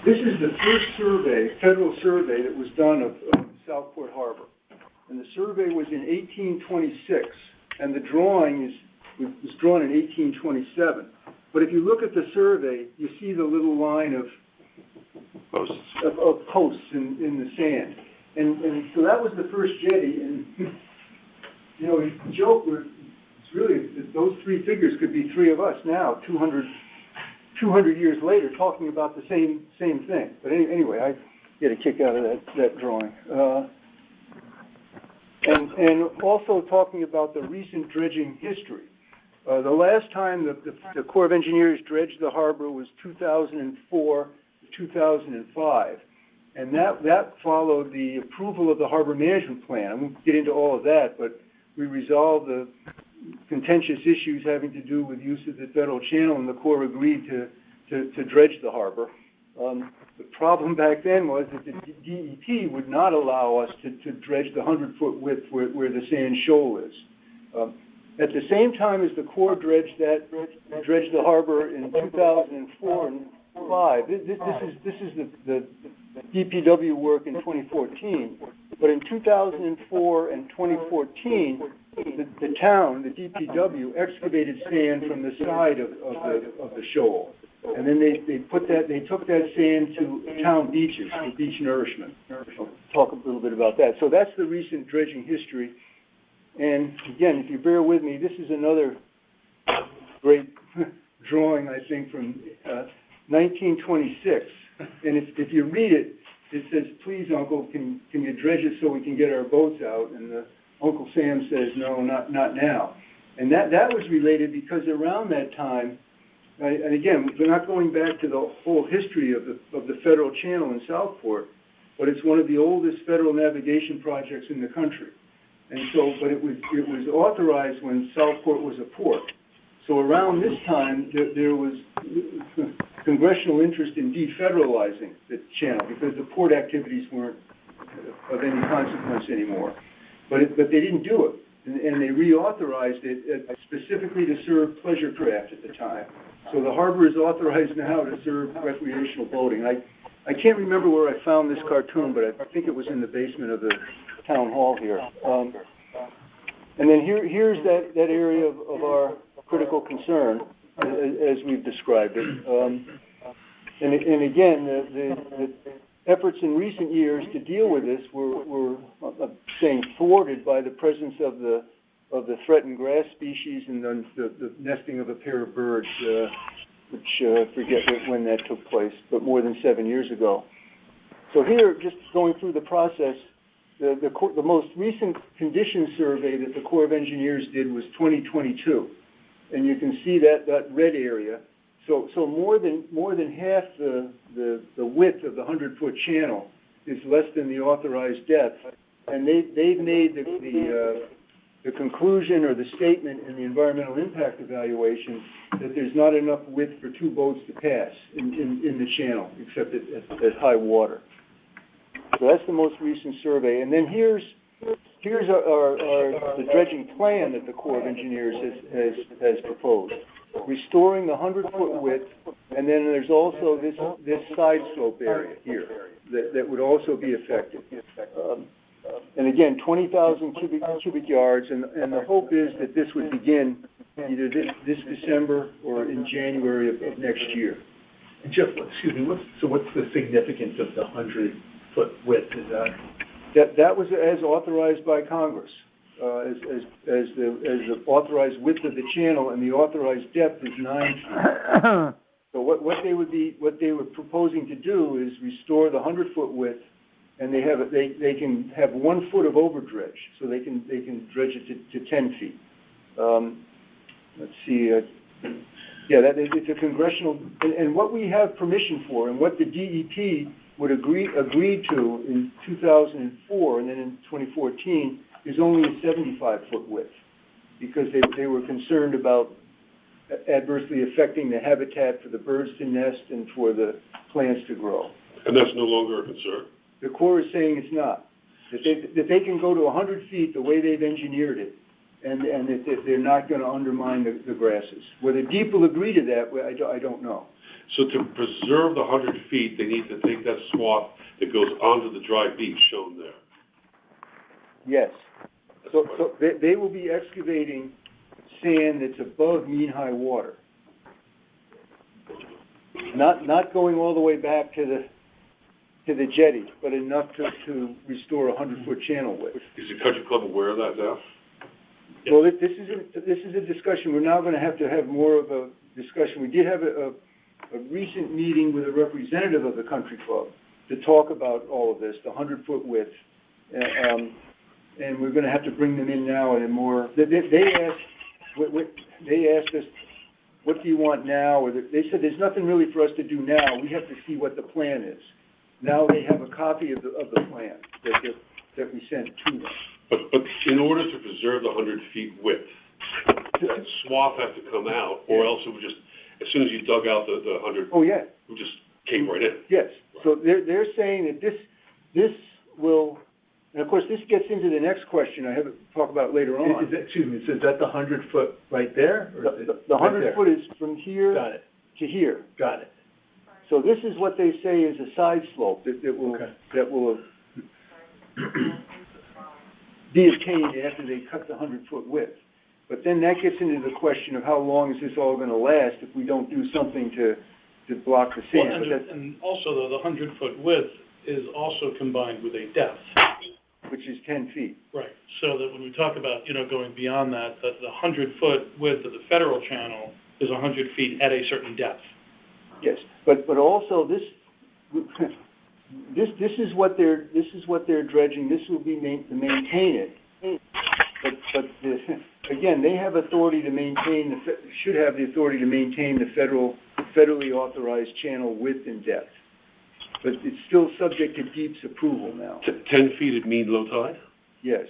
This is the first survey, federal survey, that was done of Southport Harbor. And the survey was in 1826, and the drawing was drawn in 1827. But if you look at the survey, you see the little line of posts in the sand. And so that was the first jetty, and, you know, the joke was, it's really, those three figures could be three of us now, 200 years later, talking about the same thing. But anyway, I get a kick out of that drawing. And also talking about the recent dredging history. The last time the Corps of Engineers dredged the harbor was 2004 to 2005. And that followed the approval of the harbor management plan. I won't get into all of that, but we resolved the contentious issues having to do with use of the federal channel, and the Corps agreed to dredge the harbor. The problem back then was that the DEP would not allow us to dredge the 100-foot width where the sand shoal is. At the same time as the Corps dredged the harbor in 2004 and 5, this is the DPW work in 2014. But in 2004 and 2014, the town, the DPW, excavated sand from the side of the shoal. And then they took that sand to town beaches for beach nourishment. I'll talk a little bit about that. So that's the recent dredging history. And again, if you bear with me, this is another great drawing, I think, from 1926. And if you read it, it says, "Please, Uncle, can you dredge it so we can get our boats out?" And Uncle Sam says, "No, not now." And that was related because around that time, and again, we're not going back to the whole history of the federal channel in Southport, but it's one of the oldest federal navigation projects in the country. And so, but it was authorized when Southport was a port. So around this time, there was congressional interest in defederalizing the channel because the port activities weren't of any consequence anymore. But they didn't do it, and they reauthorized it specifically to serve pleasure craft at the time. So the harbor is authorized now to serve recreational boating. I can't remember where I found this cartoon, but I think it was in the basement of the town hall here. And then here's that area of our critical concern, as we've described it. And again, the efforts in recent years to deal with this were saying thwarted by the presence of the threatened grass species and then the nesting of a pair of birds, which I forget when that took place, but more than 7 years ago. So here, just going through the process, the most recent condition survey that the Corps of Engineers did was 2022, and you can see that red area. So more than half the width of the 100-foot channel is less than the authorized depth, and they've made the conclusion or the statement in the environmental impact evaluation that there's not enough width for two boats to pass in the channel, except at high water. So that's the most recent survey. And then here's the dredging plan that the Corps of Engineers has proposed. Restoring the 100-foot width, and then there's also this side slope area here that would also be affected. And again, 20,000 cubic yards, and the hope is that this would begin either this December or in January of next year. And Jeff, excuse me, what's the significance of the 100-foot width? Is that was as authorized by Congress, as the authorized width of the channel, and the authorized depth is 9 feet. So what they were proposing to do is restore the 100-foot width, and they can have 1 foot of overdredge, so they can dredge it to 10 feet. Let's see. It's a congressional, and what we have permission for, and what the DEP agreed to in 2004 and then in 2014 is only a 75-foot width, because they were concerned about adversely affecting the habitat for the birds to nest and for the plants to grow. And that's no longer a concern? The Corps is saying it's not. That they can go to 100 feet the way they've engineered it, and that they're not gonna undermine the grasses. Whether DEEP will agree to that, I don't know. So to preserve the 100 feet, they need to take that swath that goes onto the dry beach shown there? Yes. So they will be excavating sand that's above mean high water. Not going all the way back to the jetty, but enough to restore a 100-foot channel width. Is the country club aware of that now? Well, this is a discussion. We're now gonna have to have more of a discussion. We did have a recent meeting with a representative of the country club to talk about all of this, the 100-foot width. And we're gonna have to bring them in now in a more, they asked us, what do you want now? Or they said, there's nothing really for us to do now. We have to see what the plan is. Now they have a copy of the plan that we sent to them. But in order to preserve the 100 feet width, that swath has to come out, or else it would just, as soon as you dug out the 100, oh, yeah, it would just came right in. Yes. So they're saying that this will, and of course, this gets into the next question I have to talk about later on. Excuse me, so is that the 100-foot right there? Or is it the 100 right foot is from here Got it. to here. Got it. So this is what they say is a side slope that will, Okay. that will be obtained after they cut the 100-foot width. But then that gets into the question of how long is this all gonna last if we don't do something to block the Well, sand. and also though, the 100-foot width is also combined with a depth. Which is 10 feet. Right, so that when we talk about, going beyond that, the 100-foot width of the federal channel is 100 feet at a certain depth. Yes, but also this is what they're dredging. This will be to maintain it. But again, they have authority to maintain should have the authority to maintain the federally authorized channel width and depth. But it's still subject to DEEP's approval now. 10 feet at mean low tide? Yes.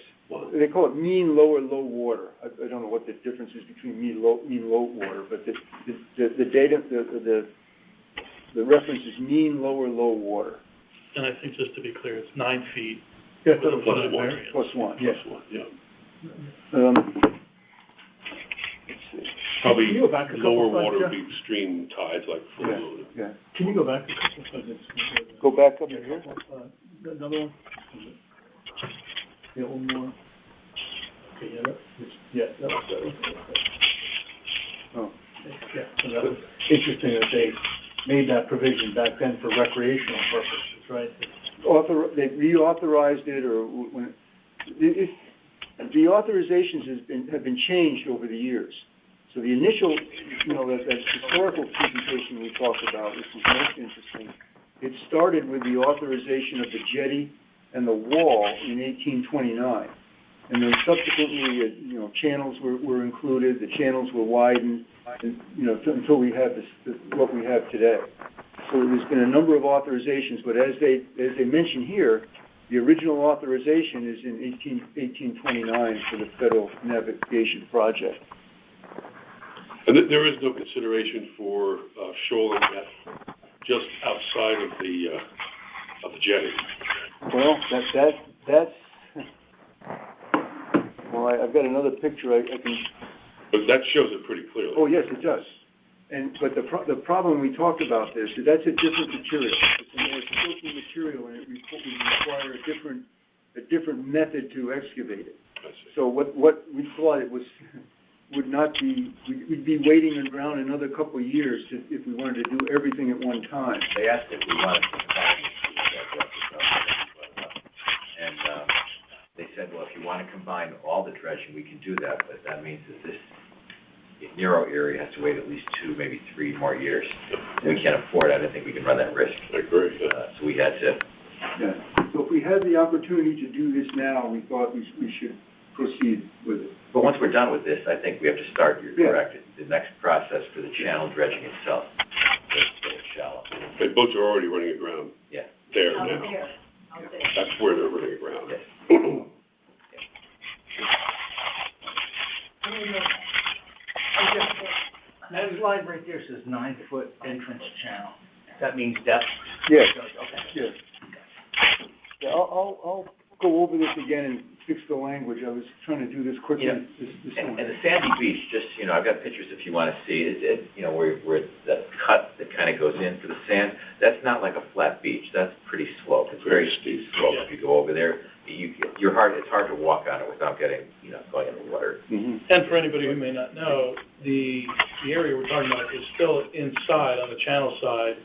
They call it mean low water. I don't know what the difference is between mean low water, but the data, the reference is mean low water. And I think just to be clear, it's 9 feet. Yeah, with a plus foot one. variance. Plus one. Plus one, yeah. Let's see. Probably Can you go back a couple lower slides, water would Jeff? be extreme tides like full moon. Yeah. Can you go back a couple slides? Go back up to here. Another one? Yeah, one more. Okay, that was better. Oh. Yeah, so that was interesting that they made that provision back then for recreational purposes, right? They reauthorized it, or when the authorizations have been changed over the years. So the initial, that historical presentation we talked about, which was most interesting, it started with the authorization of the jetty and the wall in 1829. And then subsequently, channels were included, the channels were widened, and, until we have what we have today. So there's been a number of authorizations, but as they mention here, the original authorization is in 1829 for the Federal Navigation Project. And there is no consideration for shoaling that just outside of the jetty. Well, that's well, I've got another picture I can. But that shows it pretty clearly. Oh, yes, it does. But the problem we talked about this is that's a different material. It's a more silky material, and it would require a different method to excavate it. I see. So what we thought it would not be, we'd be waiting around another couple of years if we wanted to do everything at one time. They asked if we wanted to combine and they said, well, if you want to combine all the dredging, we can do that, but that means that this narrow area has to wait at least 2, maybe 3 more years. And we can't afford it. I don't think we can run that risk. I agree. So we had to. Yeah. So if we had the opportunity to do this now, we thought we should proceed with it. But once we're done with this, I think we have to start, you're Yeah. correct, the next process for the channel dredging itself. It's shallow. The boats are already running aground. Yeah. there Out now. there, out there. That's where they're running around. That slide right there says 9-foot entrance channel. That means depth? Yes, Okay. yes. Yeah, I'll go over this again and fix the language. I was trying to do this quickly Yeah. this And morning. the sandy beach, just, I've got pictures if you want to see, where the cut that kind of goes in for the sand, that's not like a flat beach, that's pretty sloped, it's very steep slope. If you go over there, it's hard to walk on it without getting, going in the water. Mhm. And for anybody who may not know, the area we're talking about is still inside, on the channel side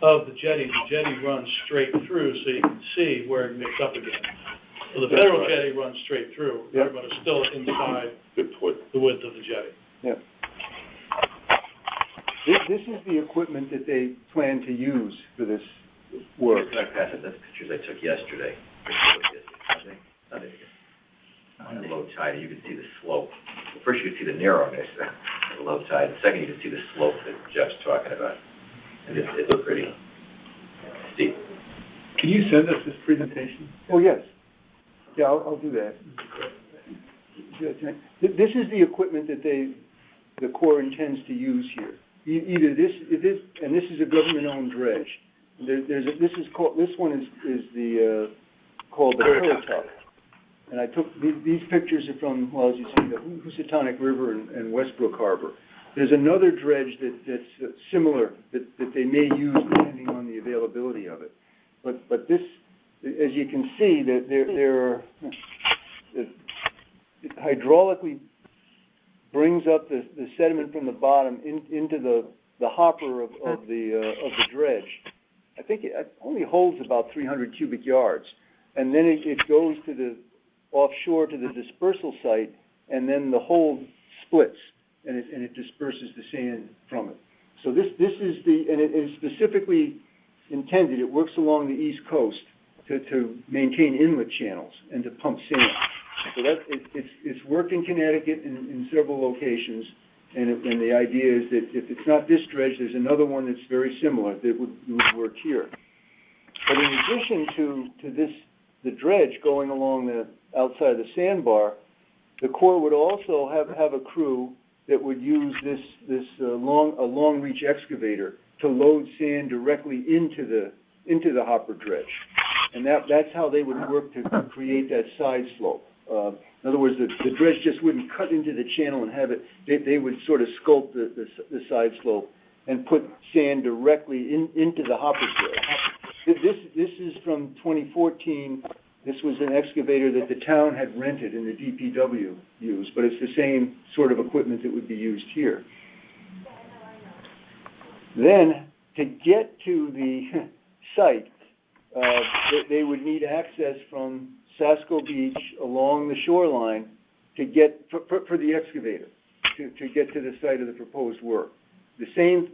of the jetty. The jetty runs straight through, so you can see where it mixes up again. So the federal jetty runs straight through, Yep. but it's still inside Good point. the width of the jetty. Yeah. This is the equipment that they plan to use for this work. Can I pass it? That's pictures I took yesterday. Sunday. On the low tide, you can see the slope. First, you can see the narrowness of the low tide. Second, you can see the slope that Jeff's talking about. And it's pretty steep. Can you send us this presentation? Oh, yes. Yeah, I'll do that. This is the equipment that the Corps intends to use here. Either this, and this is a government-owned dredge. This one is called the Currituck. And I took, these pictures are from, well, as you see, the Housatonic River and Westbrook Harbor. There's another dredge that's similar, that they may use depending on the availability of it. But this, as you can see, it hydraulically brings up the sediment from the bottom into the hopper of the dredge. I think it only holds about 300 cubic yards. And then it goes to the offshore to the dispersal site, and then the hold splits, and it disperses the sand from it. So this is and it is specifically intended, it works along the East Coast to maintain inlet channels and to pump sand. So it's worked in Connecticut in several locations, and the idea is that if it's not this dredge, there's another one that's very similar that would work here. But in addition to this, the dredge going along the outside of the sandbar, the Corps would also have a crew that would use this long reach excavator to load sand directly into the hopper dredge, and that's how they would work to create that side slope. In other words, the dredge just wouldn't cut into the channel and have it. They would sort of sculpt the side slope and put sand directly into the hopper dredge. This is from 2014. This was an excavator that the town had rented and the DPW used, but it's the same sort of equipment that would be used here. Then, to get to the site, they would need access from Sasko Beach along the shoreline to get, for the excavator, to get to the site of the proposed work. The same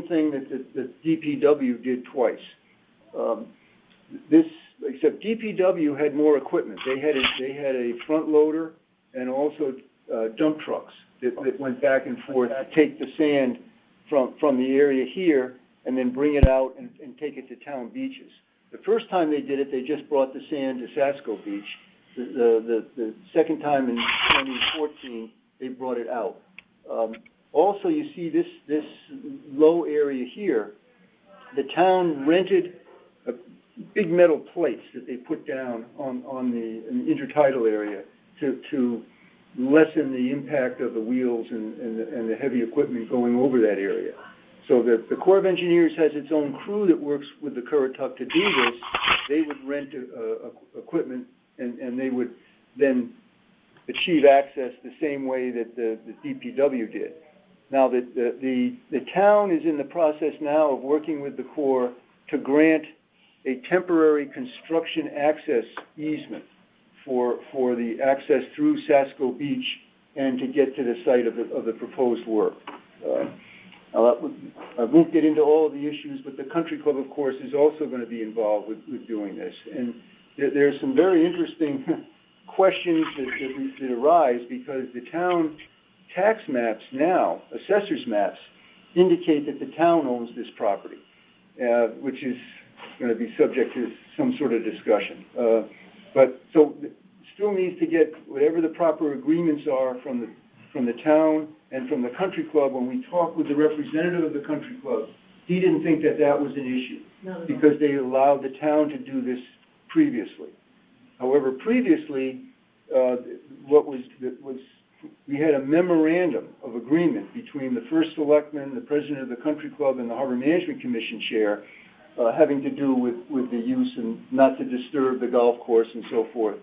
thing that the DPW did twice. Except DPW had more equipment. They had a front loader and also dump trucks that went back and forth to take the sand from the area here and then bring it out and take it to town beaches. The first time they did it, they just brought the sand to Sasko Beach. The second time in 2014, they brought it out. Also, you see this low area here. The town rented big metal plates that they put down on the intertidal area to lessen the impact of the wheels and the heavy equipment going over that area. So the Corps of Engineers has its own crew that works with the Currituck to do this. They would rent equipment and they would then achieve access the same way that the DPW did. Now, the town is in the process now of working with the Corps to grant a temporary construction access easement for the access through Sasko Beach and to get to the site of the proposed work. I won't get into all of the issues, but the Country Club, of course, is also going to be involved with doing this. And there are some very interesting questions that arise because the town tax maps now, assessors maps, indicate that the town owns this property, which is gonna be subject to some sort of discussion. Still needs to get whatever the proper agreements are from the town and from the country club. When we talked with the representative of the country club, he didn't think that that was an issue, because they allowed the town to do this previously. However, previously, we had a memorandum of agreement between the first selectman, the president of the country club, and the Harbor Management Commission chair, having to do with the use and not to disturb the golf course and so forth.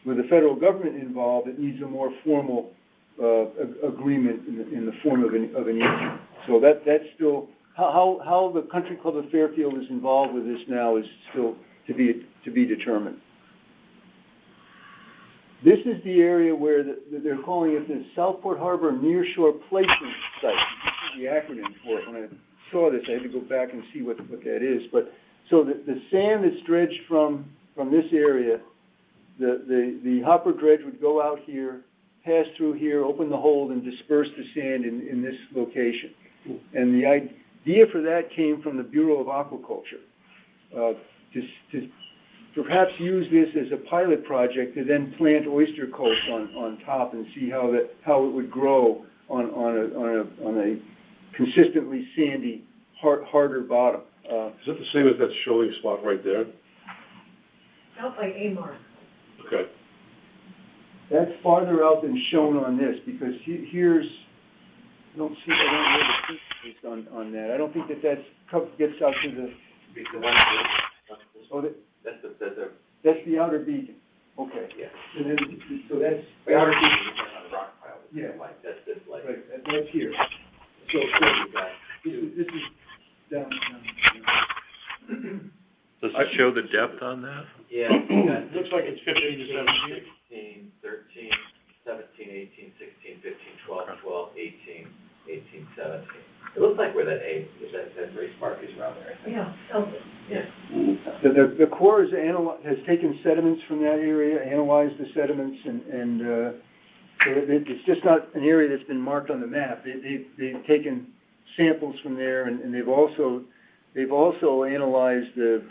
With the federal government involved, it needs a more formal agreement in the form of an easement. So that's still how the country club of Fairfield is involved with this now is still to be determined. This is the area where they're calling it the Southport Harbor Nearshore Placement Site. This is the acronym for it. When I saw this, I had to go back and see what that is. But so the sand that's dredged from this area, the hopper dredge would go out here, pass through here, open the hold, and disperse the sand in this location. And the idea for that came from the Bureau of Aquaculture, to perhaps use this as a pilot project to then plant oyster coast on top and see how it would grow on a consistently sandy, harder bottom. Is that the same as that shoaling spot right there? Out by Amar. Okay. That's farther out than shown on this, because here's, I don't know where the piece is on that. I don't think that gets out to the. That's the outer beacon. Okay. Yeah. And then, so that's. The outer beacon is on the rock pile. Yeah. Like, that's this, like. Right, that's here. So this is down. Does it show the depth on that? Yeah. It looks like it's 15 to 17. 16, 13, 17, 18, 16, 15, 12, 12, 18, 18, 17. It looks like where that race mark is around there, I think. Yeah, The Corps has taken sediments from that area, analyzed the sediments, and so it's just not an area that's been marked on the map. They've taken samples from there, and they've also analyzed the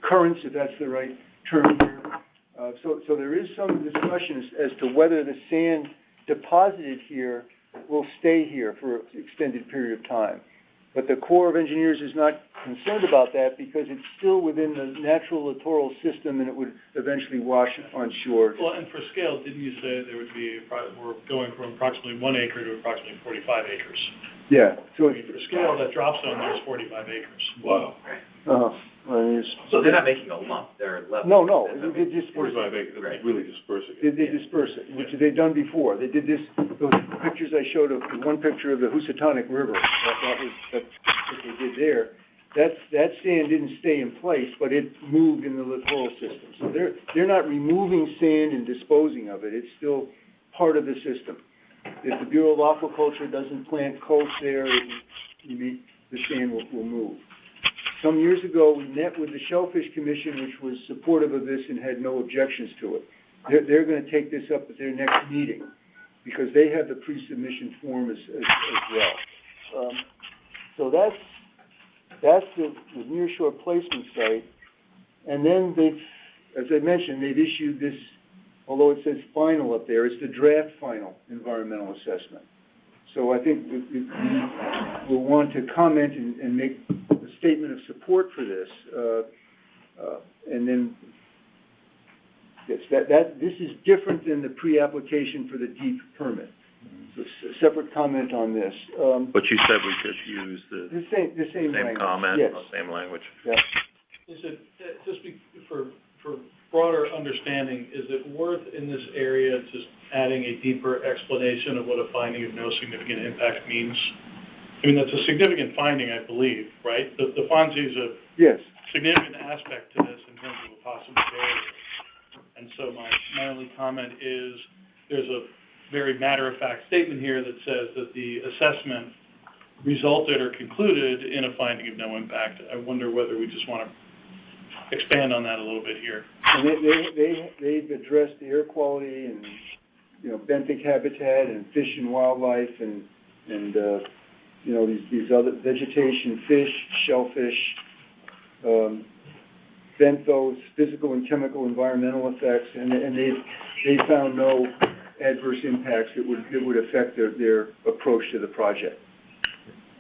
currents, if that's the right term here. So there is some discussion as to whether the sand deposited here will stay here for an extended period of time. But the Corps of Engineers is not concerned about that because it's still within the natural littoral system and it would eventually wash on shore. Well, and for scale, didn't you say there would be, we're going from approximately 1 acre to approximately 45 acres? Yeah. So I mean, for scale, that drop zone there is 45 acres. Wow. So they're not making a lump, they're level. No, they disperse 45 acres, Right. really dispersing it. it. They disperse it, which they've done before. They did this, those pictures I showed of, one picture of the Housatonic River, that's what they did there. That sand didn't stay in place, but it moved in the littoral system. So they're not removing sand and disposing of it. It's still part of the system. If the Bureau of Aquaculture doesn't plant coast there, the sand will move. Some years ago, we met with the Shellfish Commission, which was supportive of this and had no objections to it. They're going to take this up at their next meeting because they have the pre-submission form as well. So that's the nearshore placement site. And then as I mentioned, they've issued this, although it says final up there, it's the draft final environmental assessment. So I think we'll want to comment and make a statement of support for this. And then yes, this is different than the pre-application for the deep permit. So a separate comment on this. But you said we could use the same language. Comment, yes. Same language. Yeah. Is it, just for broader understanding, is it worth in this area just adding a deeper explanation of what a finding of no significant impact means? I mean, that's a significant finding, I believe, right? The FONSI is a yes. significant aspect to this in terms of a possible barrier. And so my only comment is there's a very matter-of-fact statement here that says that the assessment resulted or concluded in a finding of no impact. I wonder whether we just want to expand on that a little bit here. And they've addressed the air quality and, benthic habitat and fish and wildlife and these other vegetation, fish, shellfish, benthos, physical and chemical environmental effects, and they found no adverse impacts that would affect their approach to the project.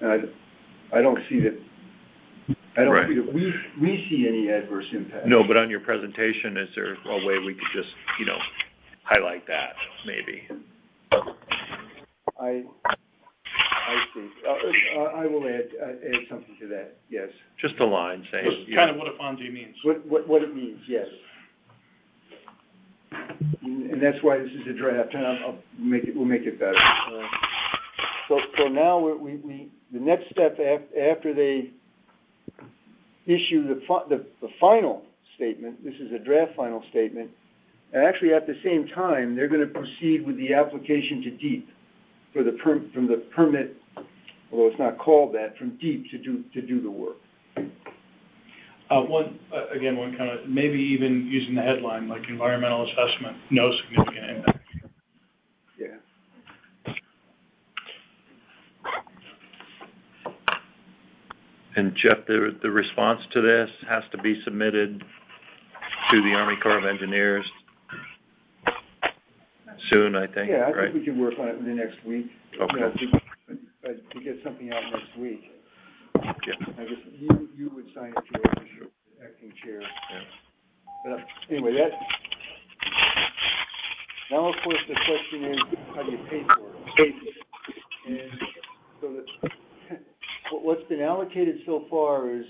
And I don't see that. I don't see that we see any adverse impact. No, but on your presentation, is there a way we could just, highlight that, maybe? I see. I will add something to that, yes. Just a line saying. That's kind of what a FONSI means. What it means, yes. And that's why this is a draft, and we'll make it better. So now the next step after they issue the final statement, this is a draft final statement, and actually at the same time, they're going to proceed with the application to DEEP from the permit, although it's not called that, from DEEP to do the work. One kind of, maybe even using the headline, like environmental assessment, no significant impact. Yeah. And Jeff, the response to this has to be submitted to the Army Corps of Engineers soon, I think, Yeah, I right? think we can work on it in the next week. Okay. To get something out next week. Yeah. I guess you would sign it, George, as your acting chair. Yeah. But anyway, now of course the question is, how do you pay for it? And so what's been allocated so far is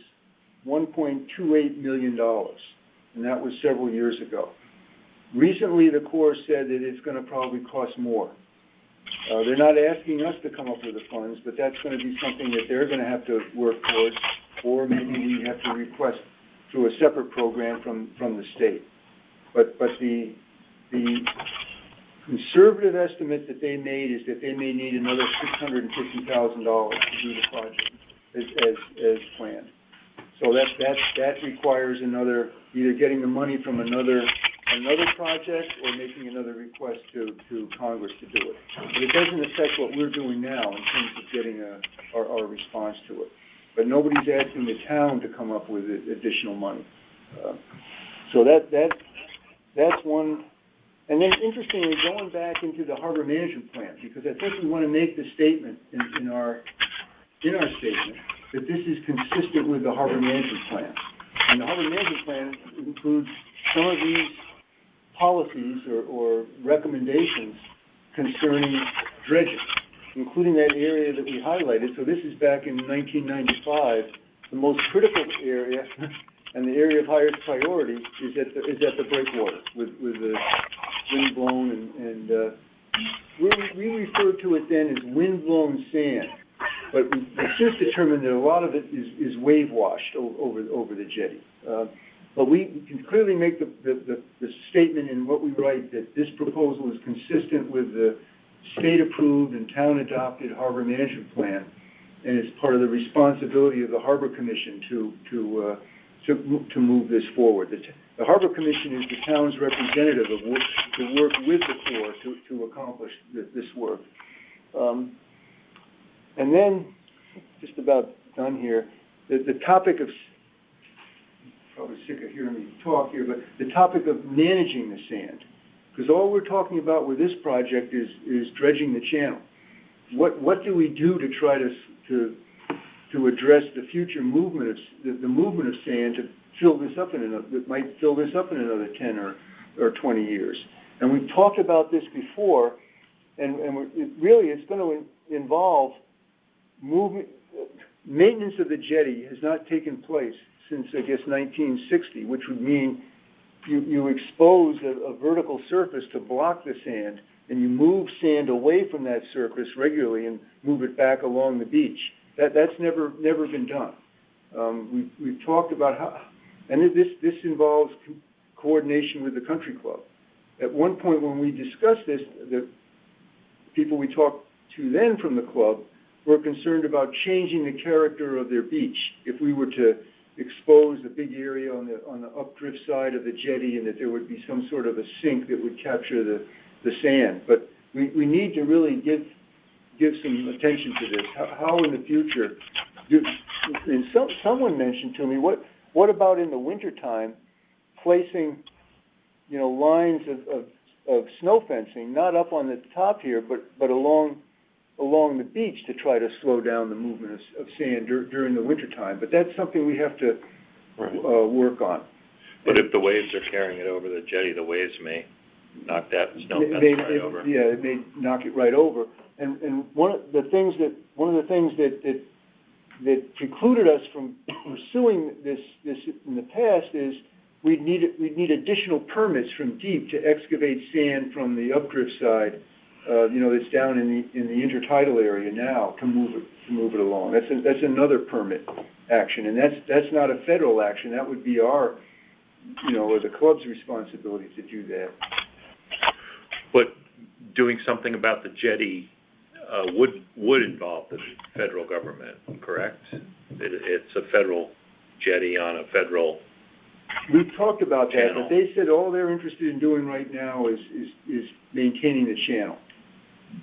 $1.28 million, and that was several years ago. Recently, the Corps said that it's going to probably cost more. They're not asking us to come up with the funds, but that's going to be something that they're going to have to work towards, or maybe we have to request through a separate program from the state. But the conservative estimate that they made is that they may need another $650,000 to do the project as planned. So that requires either getting the money from another project or making another request to Congress to do it. But it doesn't affect what we're doing now in terms of getting our response to it. But nobody's asking the town to come up with additional money. So that's one. And then interestingly, going back into the harbor management plan, because I think we want to make the statement in our statement that this is consistent with the harbor management plan. And the harbor management plan includes some of these policies or recommendations concerning dredging, including that area that we highlighted. So this is back in 1995. The most critical area and the area of highest priority is at the breakwater with the wind blown and we referred to it then as wind blown sand. But we've since determined that a lot of it is wave washed over the jetty. But we can clearly make the statement in what we write that this proposal is consistent with the state-approved and town-adopted harbor management plan, and it's part of the responsibility of the Harbor Commission to move this forward. The Harbor Commission is the town's representative to work with the Corps to accomplish this work. And then, just about done here, the topic of, probably sick of hearing me talk here, but the topic of managing the sand. Because all we're talking about with this project is dredging the channel. What do we do to try to address the future movement of the movement of sand to fill this up that might fill this up in another 10 or 20 years? And we've talked about this before, and it's going to involve maintenance of the jetty has not taken place since, I guess, 1960, which would mean you expose a vertical surface to block the sand, and you move sand away from that surface regularly and move it back along the beach. That's never been done. We've talked about how, and this involves coordination with the country club. At one point when we discussed this, the people we talked to then from the club were concerned about changing the character of their beach. If we were to expose a big area on the updrift side of the jetty, and that there would be some sort of a sink that would capture the sand. But we need to really give some attention to this. How in the future, and someone mentioned to me, what about in the wintertime, placing, lines of snow fencing, not up on the top here, but along the beach to try to slow down the movement of sand during the wintertime. But that's something we have to work on. But if the waves are carrying it over the jetty, the waves may knock that snow fence right over. Yeah, it may knock it right over. And one of the things that precluded us from pursuing this in the past is we'd need additional permits from DEEP to excavate sand from the updrift side, that's down in the intertidal area now to move it along. That's another permit action, and that's not a federal action. That would be our, or the club's responsibility to do that. But doing something about the jetty would involve the federal government, correct? It's a federal jetty on a federal. We've talked about that, channel. but they said all they're interested in doing right now is maintaining the channel.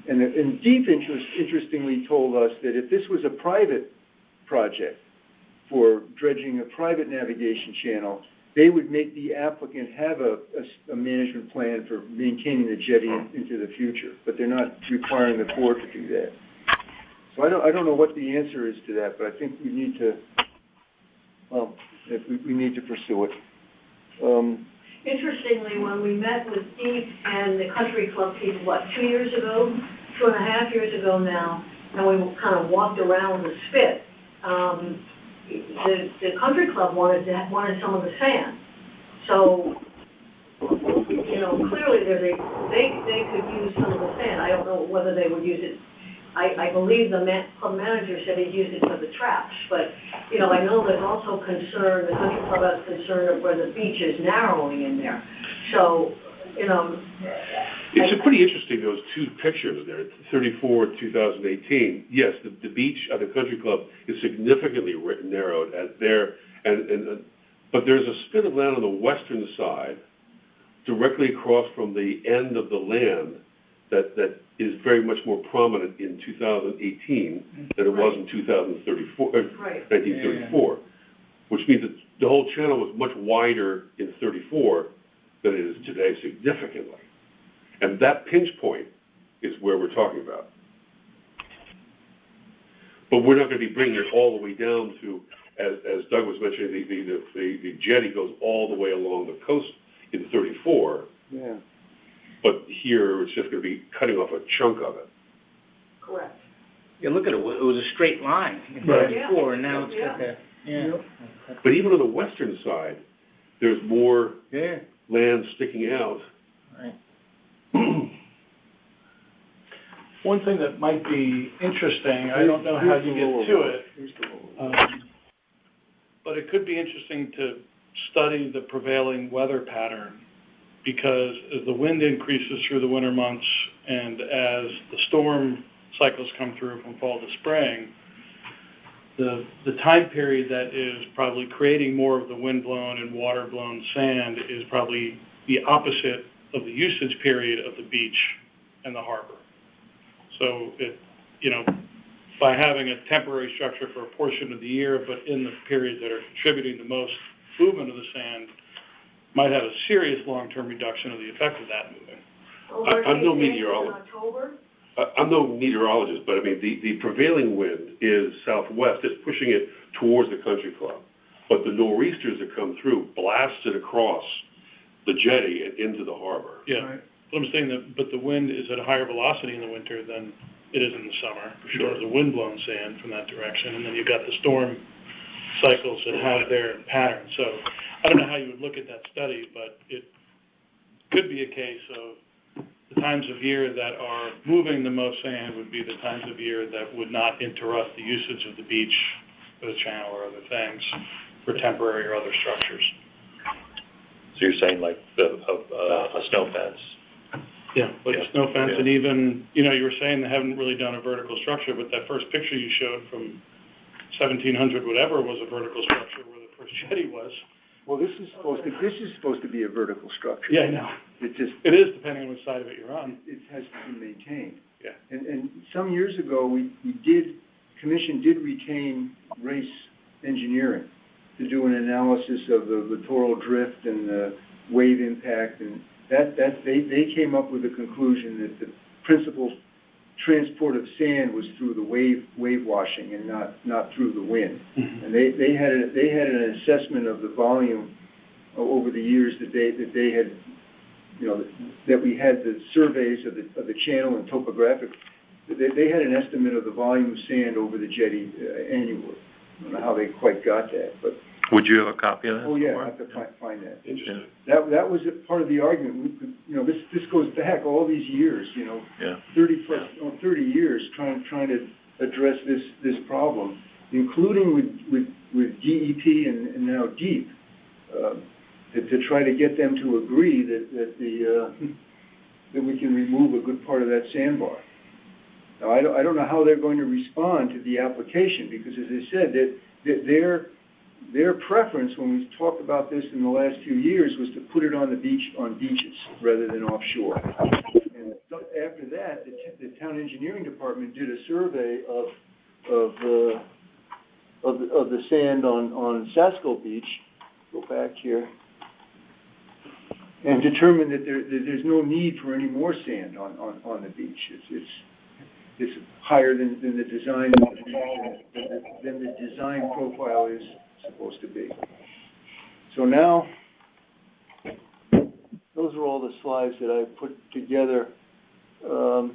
And DEEP interestingly told us that if this was a private project for dredging a private navigation channel, they would make the applicant have a management plan for maintaining the jetty into the future, but they're not requiring the Corps to do that. So I don't know what the answer is to that, but I think we need to, we need to pursue it. Interestingly, when we met with DEEP and the country club people, 2 years ago, 2.5 years ago now, and we kind of walked around the spit, the country club wanted some of the sand. So, clearly they could use some of the sand. I don't know whether they would use it. I believe the club manager said he'd use it for the traps, but, I know there's also concern, the country club has concern of where the beach is narrowing in there. So, It's pretty interesting, those two pictures there, 34, 2018. Yes, the beach at the country club is significantly narrowed at there, but there's a spit of land on the western side, directly across from the end of the land, that is very much more prominent in 2018 than it was in 1934, which means that the whole channel was much wider in 34 than it is today, significantly. And that pinch point is where we're talking about. But we're not going to be bringing it all the way down to, as Doug was mentioning, the jetty goes all the way along the coast in 34. Yeah. But here, it's just going to be cutting off a chunk of it. correct. Yeah, look at it, it was a straight line before, and now it's got that, But even on the western side, there's more land sticking out. Right. One thing that might be interesting, I don't know how you get to it, but it could be interesting to study the prevailing weather pattern, because as the wind increases through the winter months and as the storm cycles come through from fall to spring, the time period that is probably creating more of the wind-blown and water-blown sand is probably the opposite of the usage period of the beach and the harbor. So by having a temporary structure for a portion of the year, but in the periods that are contributing the most movement of the sand, might have a serious long-term reduction of the effect of that moving. I'm no meteorologist. I'm no meteorologist, but I mean, the prevailing wind is southwest. It's pushing it towards the country club. But the nor'easters that come through blast it across the jetty and into the harbor. Yeah, right. But I'm saying but the wind is at a higher velocity in the winter than it is in the summer. For sure. There's a wind-blown sand from that direction, and then you've got the storm cycles that have their pattern. So I don't know how you would look at that study, but it could be a case of the times of year that are moving the most sand would be the times of year that would not interrupt the usage of the beach or the channel or other things for temporary or other structures. So you're saying like a snow fence? Yeah, like a snow fence, and even, you were saying they haven't really done a vertical structure, but that first picture you showed from 1700 whatever was a vertical structure where the first jetty was. Well, this is supposed to be a vertical structure. Yeah, I know. It is, depending on which side of it you're on. It has to be maintained. Yeah. And some years ago, Commission did retain Race Engineering to do an analysis of the littoral drift and the wave impact, and they came up with the conclusion that the principal transport of sand was through the wave washing and not through the wind. Mm-hmm. And they had an assessment of the volume over the years that they had, that we had the surveys of the channel and topographic. They had an estimate of the volume of sand over the jetty annually. I don't know how they quite got that, but. Would you have a copy of that? Oh, yeah, I somewhere? have to find that. Interesting. That was a part of the argument. We could, this goes back all these years, Yeah. 30 years trying to address this problem, including with DEP and now DEEP, to try to get them to agree that we can remove a good part of that sandbar. Now, I don't know how they're going to respond to the application, because as I said, that their preference when we talked about this in the last few years was to put it on the beach, on beaches, rather than offshore. And after that, the town engineering department did a survey of the sand on Sasko Beach. Go back here. And determined that there's no need for any more sand on the beach. It's higher than the design than the design profile is supposed to be. So now, those are all the slides that I put together, and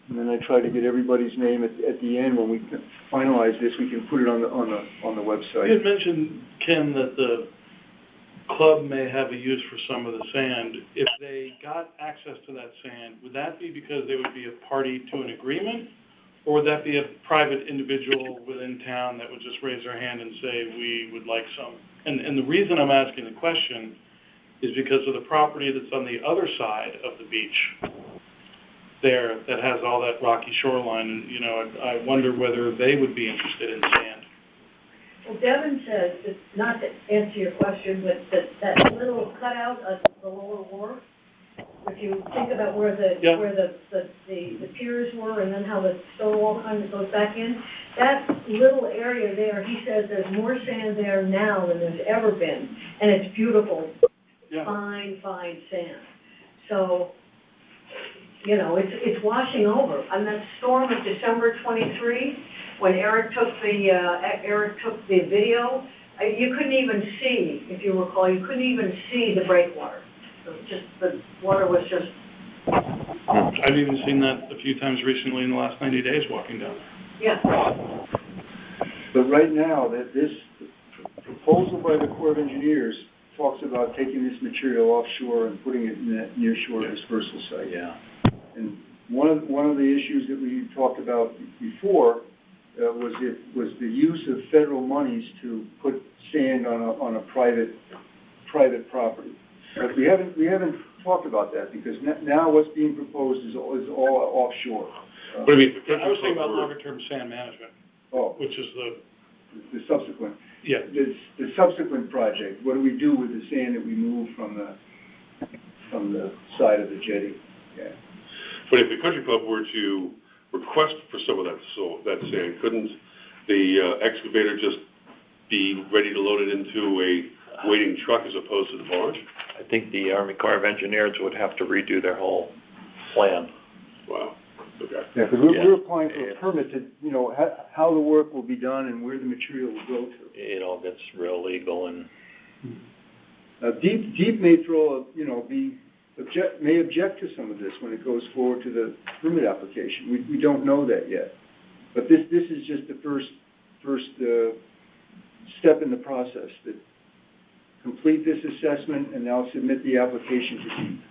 then I try to get everybody's name at the end. When we finalize this, we can put it on the website. You had mentioned, Ken, that the club may have a use for some of the sand. If they got access to that sand, would that be because they would be a party to an agreement? Or would that be a private individual within town that would just raise their hand and say, we would like some? And the reason I'm asking the question is because of the property that's on the other side of the beach there that has all that rocky shoreline. And, I wonder whether they would be interested in sand. Well, Devin says, not to answer your question, but that little cutout of the lower wharf, if you think about where the piers were and then how the stone wall kind of goes back in, that little area there, he says there's more sand there now than there's ever been, and it's beautiful, fine sand. So, it's washing over. On that storm of December 23, when Eric took the video, you couldn't even see, if you recall, you couldn't even see the breakwater. The water was just. I've even seen that a few times recently in the last 90 days walking down there. Yeah. But right now, this proposal by the Corps of Engineers talks about taking this material offshore and putting it in that nearshore dispersal site. Yeah. And one of the issues that we talked about before was the use of federal monies to put sand on a private property. But we haven't talked about that, because now what's being proposed is all offshore. What do you mean? I was thinking about longer-term sand management, which is the subsequent. Yeah. The subsequent project. What do we do with the sand that we move from the side of the jetty? Yeah. But if the country club were to request for some of that sand, couldn't the excavator just be ready to load it into a waiting truck as opposed to the barge? I think the Army Corps of Engineers would have to redo their whole plan. Wow. Okay. Yeah, because we're applying for a permit to, how the work will be done and where the material will go to. It all gets real legal and. DEEP may may object to some of this when it goes forward to the permit application. We don't know that yet. But this is just the first step in the process. That complete this assessment and now submit the application to DEEP.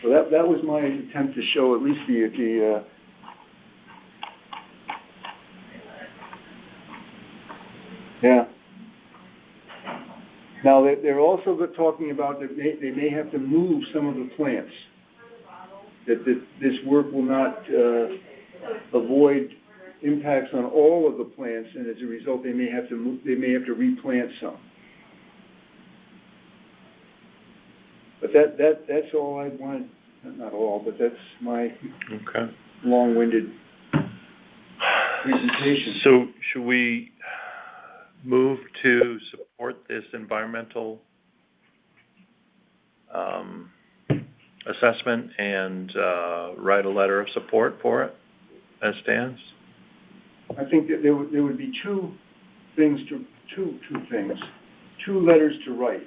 So that was my attempt to show at least the yeah. Now, they're also talking about that they may have to move some of the plants, that this work will not avoid impacts on all of the plants, and as a result, they may have to replant some. But that's all I wanted, not all, but that's my long-winded presentation. So should we move to support this environmental assessment and write a letter of support for it as stands? I think that there would be two letters to write.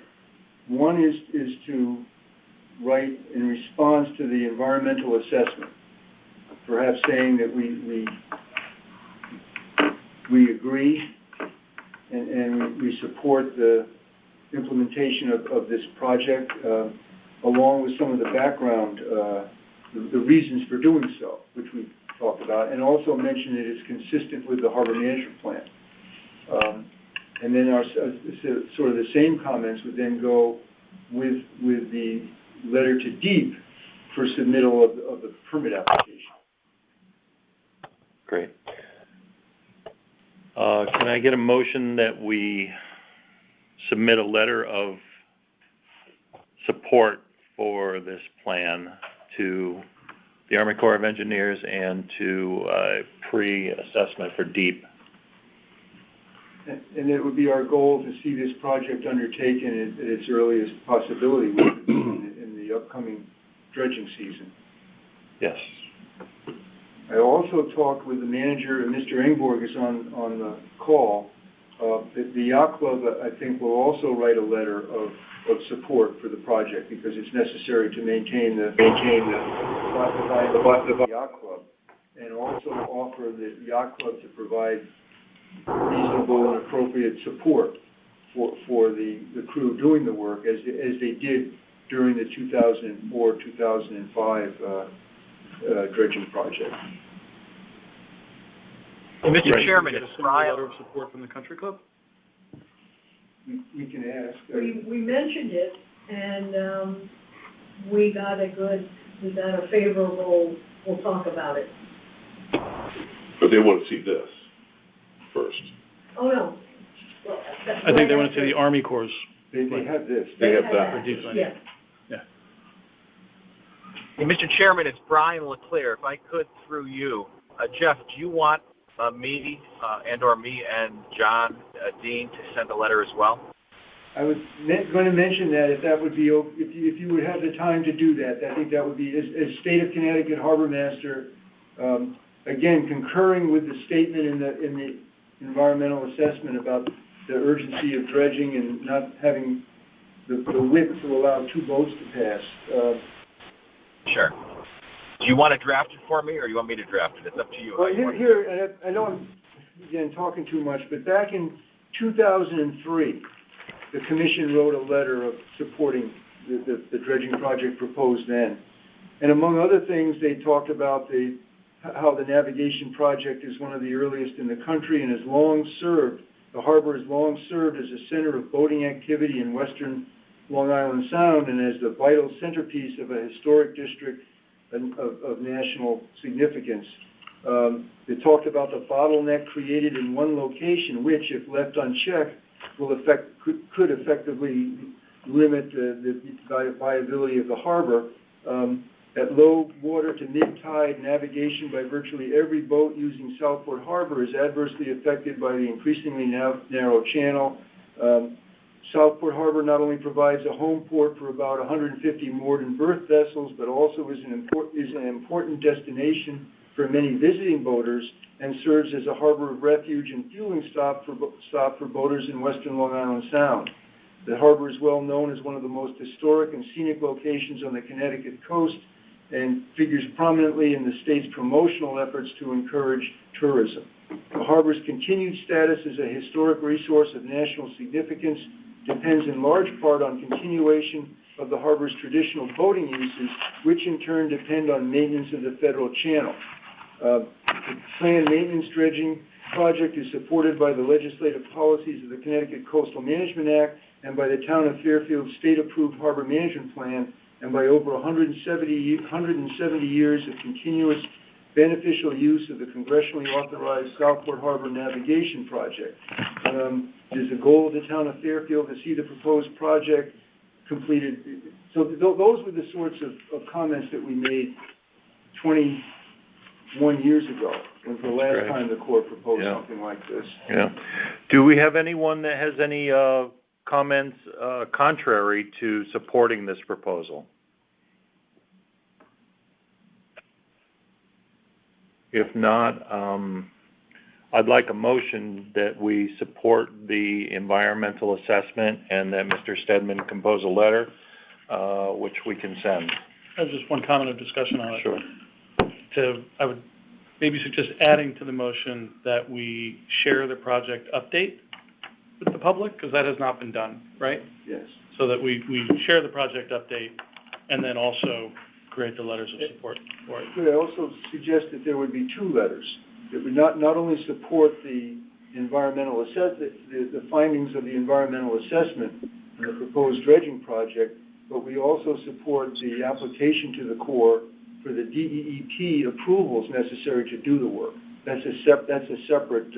One is to write in response to the environmental assessment, perhaps saying that we agree and we support the implementation of this project, along with some of the background, the reasons for doing so, which we talked about, and also mention that it's consistent with the harbor management plan. And then sort of the same comments would then go with the letter to DEEP for submittal of the permit application. Great. Can I get a motion that we submit a letter of support for this plan to the Army Corps of Engineers and to pre-assessment for DEEP? And it would be our goal to see this project undertaken at its earliest possibility in the upcoming dredging season. Yes. I also talked with the manager, and Mr. Engborg is on the call. The yacht club, I think, will also write a letter of support for the project because it's necessary to maintain the yacht club, and also offer the yacht club to provide reasonable and appropriate support for the crew doing the work as they did during the 2004-2005 dredging project. Mr. Chairman, it's Brian. A letter of support from the country club? We can ask. We mentioned it, and we got a favorable, we'll talk about it. But they want to see this first. Oh, no. Well, I think they want to see the Army Corps'. They have this. They have that. Yeah. Hey, Mr. Chairman, it's Brian Leclerc. If I could, through you, Jeff, do you want me and John Dean to send a letter as well? I was going to mention that if that would be, if you would have the time to do that, I think that would be, as State of Connecticut Harbor Master, again, concurring with the statement in the environmental assessment about the urgency of dredging and not having the width to allow two boats to pass. Sure. Do you want to draft it for me, or do you want me to draft it? It's up to you. Well, here, I know I'm, again, talking too much, but back in 2003, the commission wrote a letter of supporting the dredging project proposed then. And among other things, they talked about how the navigation project is one of the earliest in the country and has long served, the harbor has long served as a center of boating activity in western Long Island Sound and as the vital centerpiece of a historic district of national significance. They talked about the bottleneck created in one location, which, if left unchecked, could effectively limit the viability of the harbor. At low water to mid-tide, navigation by virtually every boat using Southport Harbor is adversely affected by the increasingly narrow channel. Southport Harbor not only provides a home port for about 150 moored and berthed vessels, but also is an important destination for many visiting boaters and serves as a harbor of refuge and fueling stop for boaters in western Long Island Sound. The harbor is well known as one of the most historic and scenic locations on the Connecticut coast and figures prominently in the state's promotional efforts to encourage tourism. The harbor's continued status as a historic resource of national significance depends in large part on continuation of the harbor's traditional boating uses, which in turn depend on maintenance of the federal channel. The planned maintenance dredging project is supported by the legislative policies of the Connecticut Coastal Management Act and by the Town of Fairfield's state-approved harbor management plan, and by over 170 years of continuous beneficial use of the congressionally authorized Southport Harbor Navigation Project. It is the goal of the Town of Fairfield to see the proposed project completed. So those were the sorts of comments that we made 20 1 year ago, was the last great. time the Corps proposed Yeah. something like this. Yeah. Do we have anyone that has any, comments, contrary to supporting this proposal? If not, I'd like a motion that we support the environmental assessment and that Mr. Stedman compose a letter, which we can send. I have just one comment of discussion on it. Sure. I would maybe suggest adding to the motion that we share the project update with the public, because that has not been done, right? Yes. So that we share the project update and then also create the letters of support for it. Could I also suggest that there would be 2 letters, that would not only support the environmental the findings of the environmental assessment and the proposed dredging project, but we also support the application to the Corps for the DEEP approvals necessary to do the work. That's a separate,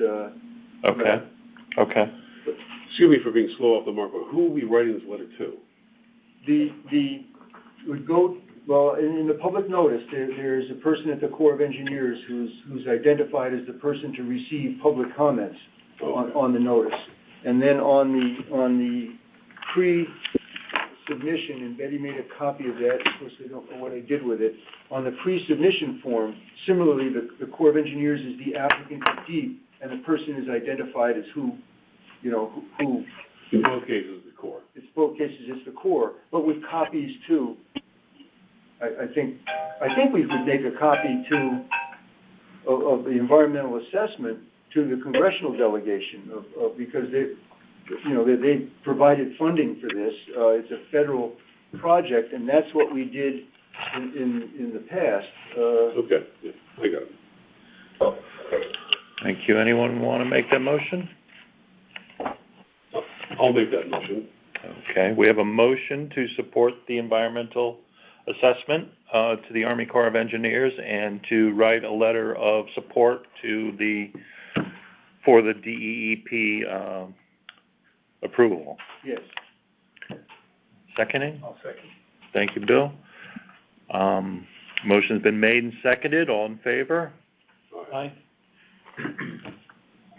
Okay. Okay. Excuse me for being slow off the mark, but who are we writing this letter to? would go, well, in the public notice, there's a person at the Corps of Engineers who's identified as the person to receive public comments on the notice. And then on the pre-submission, and Betty made a copy of that, of course I don't know what I did with it, on the pre-submission form, similarly, the Corps of Engineers is the applicant to DEEP, and the person is identified as who. In both cases, the Corps. It's both cases, it's the Corps, but with copies too. I think we could make a copy of the environmental assessment to the congressional delegation because they provided funding for this. It's a federal project, and that's what we did in the past. Okay, yeah, I got it. Thank you. Anyone want to make that motion? I'll make that motion. Okay, we have a motion to support the environmental assessment to the Army Corps of Engineers and to write a letter of support for the DEEP approval. Yes. Seconding? I'll second. Thank you, Bill. Motion's been made and seconded. All in favor? Aye.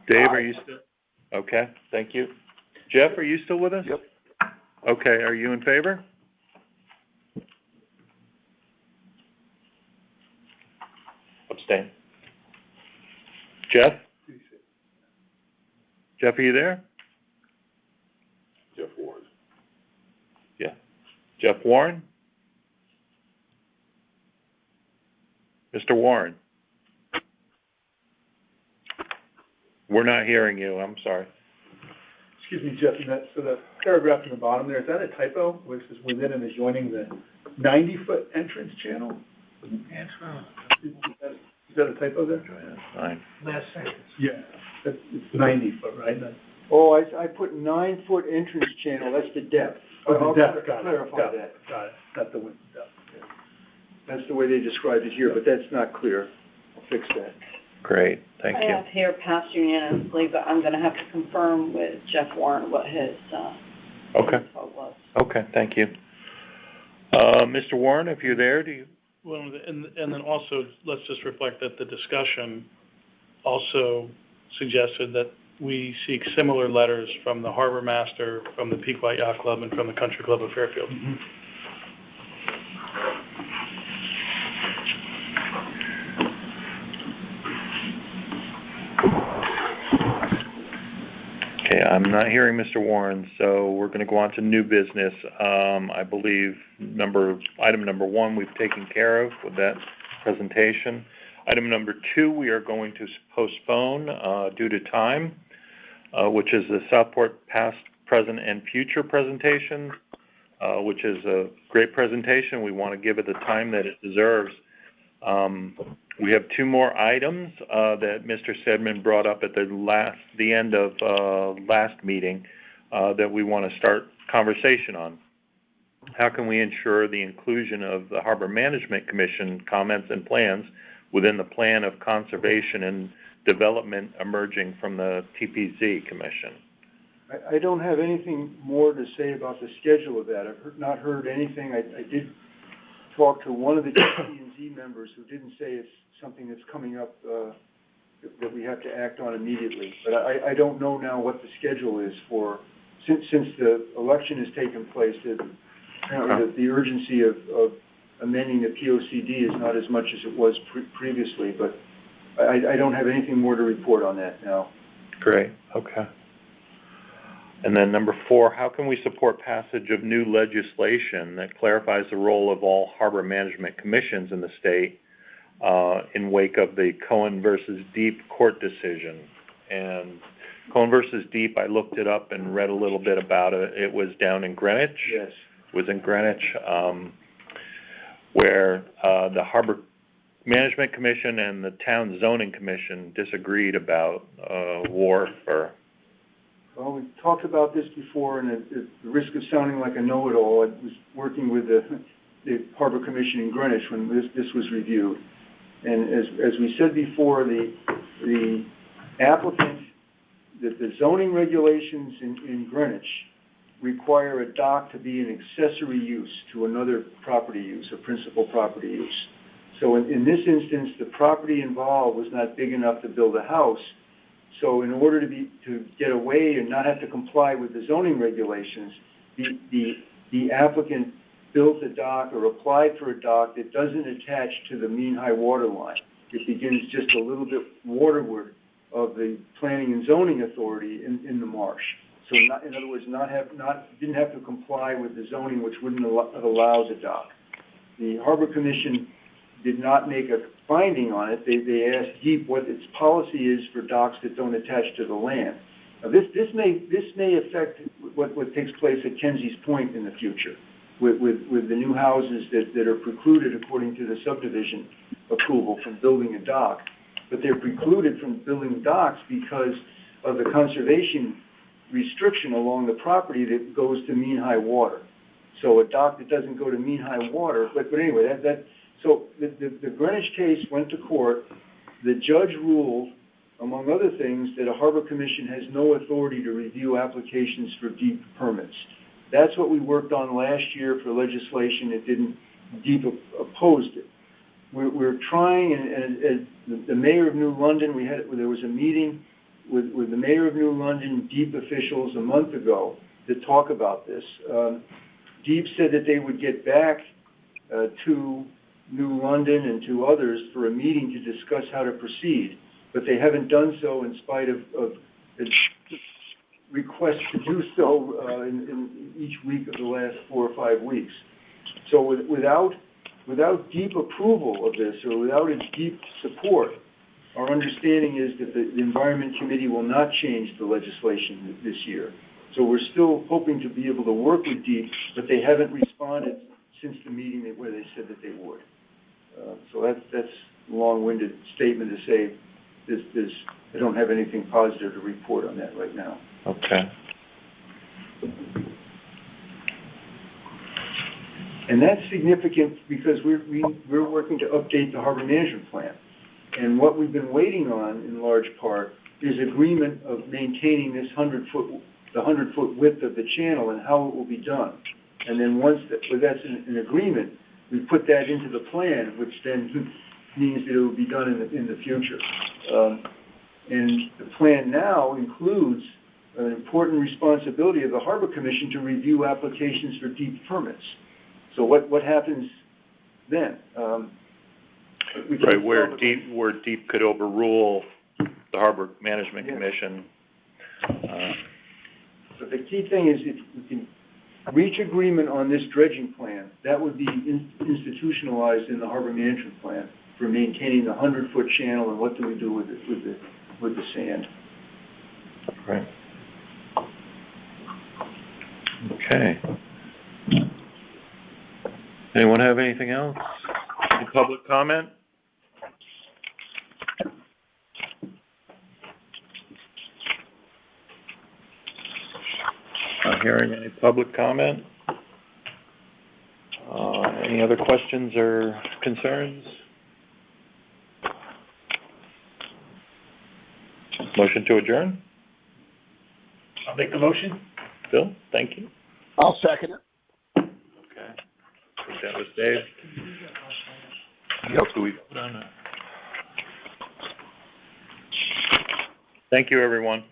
Dave, are you still? Okay, thank you. Jeff, are you still with us? Yep. Okay, are you in favor? Abstain. Jeff? Jeff, are you there? Jeff Warren. Yeah. Jeff Warren? Mr. Warren? We're not hearing you, I'm sorry. Excuse me, Jeff, so the paragraph in the bottom there, is that a typo, which is within and adjoining the 90-foot entrance channel? Is that a typo there? Fine. Last sentence. Yeah, it's 90 foot, right? Oh, I put 9-foot entrance channel, that's the depth. Oh, the depth, got it. Clarify that. Got it, not the width, depth. That's the way they described it here, but that's not clear. I'll fix that. Great, thank I you. have here passed unanimously, but I'm gonna have to confirm with Jeff Warren what his, Okay, vote was. okay, thank you. Mr. Warren, if you're there, do you? Well, and then also, let's just reflect that the discussion also suggested that we seek similar letters from the Harbor Master, from the Pequot Yacht Club, and from the Country Club of Fairfield. Mm-hmm. Okay, I'm not hearing Mr. Warren, so we're going to go on to new business. I believe item number 1 we've taken care of with that presentation. Item number 2 we are going to postpone due to time, which is the Southport past, present, and future presentation, which is a great presentation. We want to give it the time that it deserves. We have 2 more items that Mr. Stedman brought up at the end of last meeting that we want to start conversation on. How can we ensure the inclusion of the Harbor Management Commission comments and plans within the plan of conservation and development emerging from the TPZ Commission? I don't have anything more to say about the schedule of that. I've not heard anything. I did talked to one of the T&Z members who didn't say it's something that's coming up, that we have to act on immediately. But I don't know now what the schedule is for, since the election has taken place, that apparently the urgency of amending the POCD is not as much as it was previously, but I don't have anything more to report on that now. Great, okay. And then number 4, how can we support passage of new legislation that clarifies the role of all harbor management commissions in the state in wake of the Cohen versus Deep court decision? And Cohen versus Deep, I looked it up and read a little bit about it. It was down in Greenwich. Yes. It was in Greenwich, where the Harbor Management Commission and the Town Zoning Commission disagreed about wharf or... Well, we talked about this before, and at the risk of sounding like a know-it-all, I was working with the Harbor Commission in Greenwich when this was reviewed. And as we said before, the applicant, the zoning regulations in Greenwich require a dock to be an accessory use to another property use, a principal property use. So in this instance, the property involved was not big enough to build a house. So in order to get away and not have to comply with the zoning regulations, the applicant built a dock or applied for a dock that doesn't attach to the mean high water line. It begins just a little bit waterward of the Planning and Zoning Authority in the marsh. So in other words, didn't have to comply with the zoning, which wouldn't have allowed the dock. The Harbor Commission did not make a finding on it. They asked DEEP what its policy is for docks that don't attach to the land. Now this may affect what takes place at Kenzie's Point in the future with the new houses that are precluded according to the subdivision approval from building a dock. But they're precluded from building docks because of the conservation restriction along the property that goes to mean high water. So a dock that doesn't go to mean high water, but anyway, so the Greenwich case went to court. The judge ruled, among other things, that a Harbor Commission has no authority to review applications for DEEP permits. That's what we worked on last year for legislation. It didn't, DEEP opposed it. We're trying, and the mayor of New London, there was a meeting with the mayor of New London, DEEP officials a month ago to talk about this. DEEP said that they would get back to New London and to others for a meeting to discuss how to proceed, but they haven't done so in spite of requests to do so in each week of the last 4 or 5 weeks. So without DEEP approval of this, or without its DEEP support, our understanding is that the Environment Committee will not change the legislation this year. So we're still hoping to be able to work with DEEP, but they haven't responded since the meeting where they said that they would. So that's a long-winded statement to say I don't have anything positive to report on that right now. Okay. And that's significant because we're working to update the harbor management plan. And what we've been waiting on, in large part, is agreement of maintaining this 100-foot width of the channel and how it will be done. And then once that's an agreement, we put that into the plan, which then means that it will be done in the future. And the plan now includes an important responsibility of the Harbor Commission to review applications for DEEP permits. So what happens then? Right, where DEEP could overrule the Harbor Management Commission. But the key thing is if we can reach agreement on this dredging plan, that would be institutionalized in the Harbor Management Plan for maintaining the 100-foot channel and what do we do with the sand. Right. Okay. Anyone have anything else? Any public comment? Not hearing any public comment. Any other questions or concerns? Motion to adjourn? I'll make the motion. Bill, thank you. I'll second it. Okay. I think that was Dave. What else do we vote on? Thank you, everyone.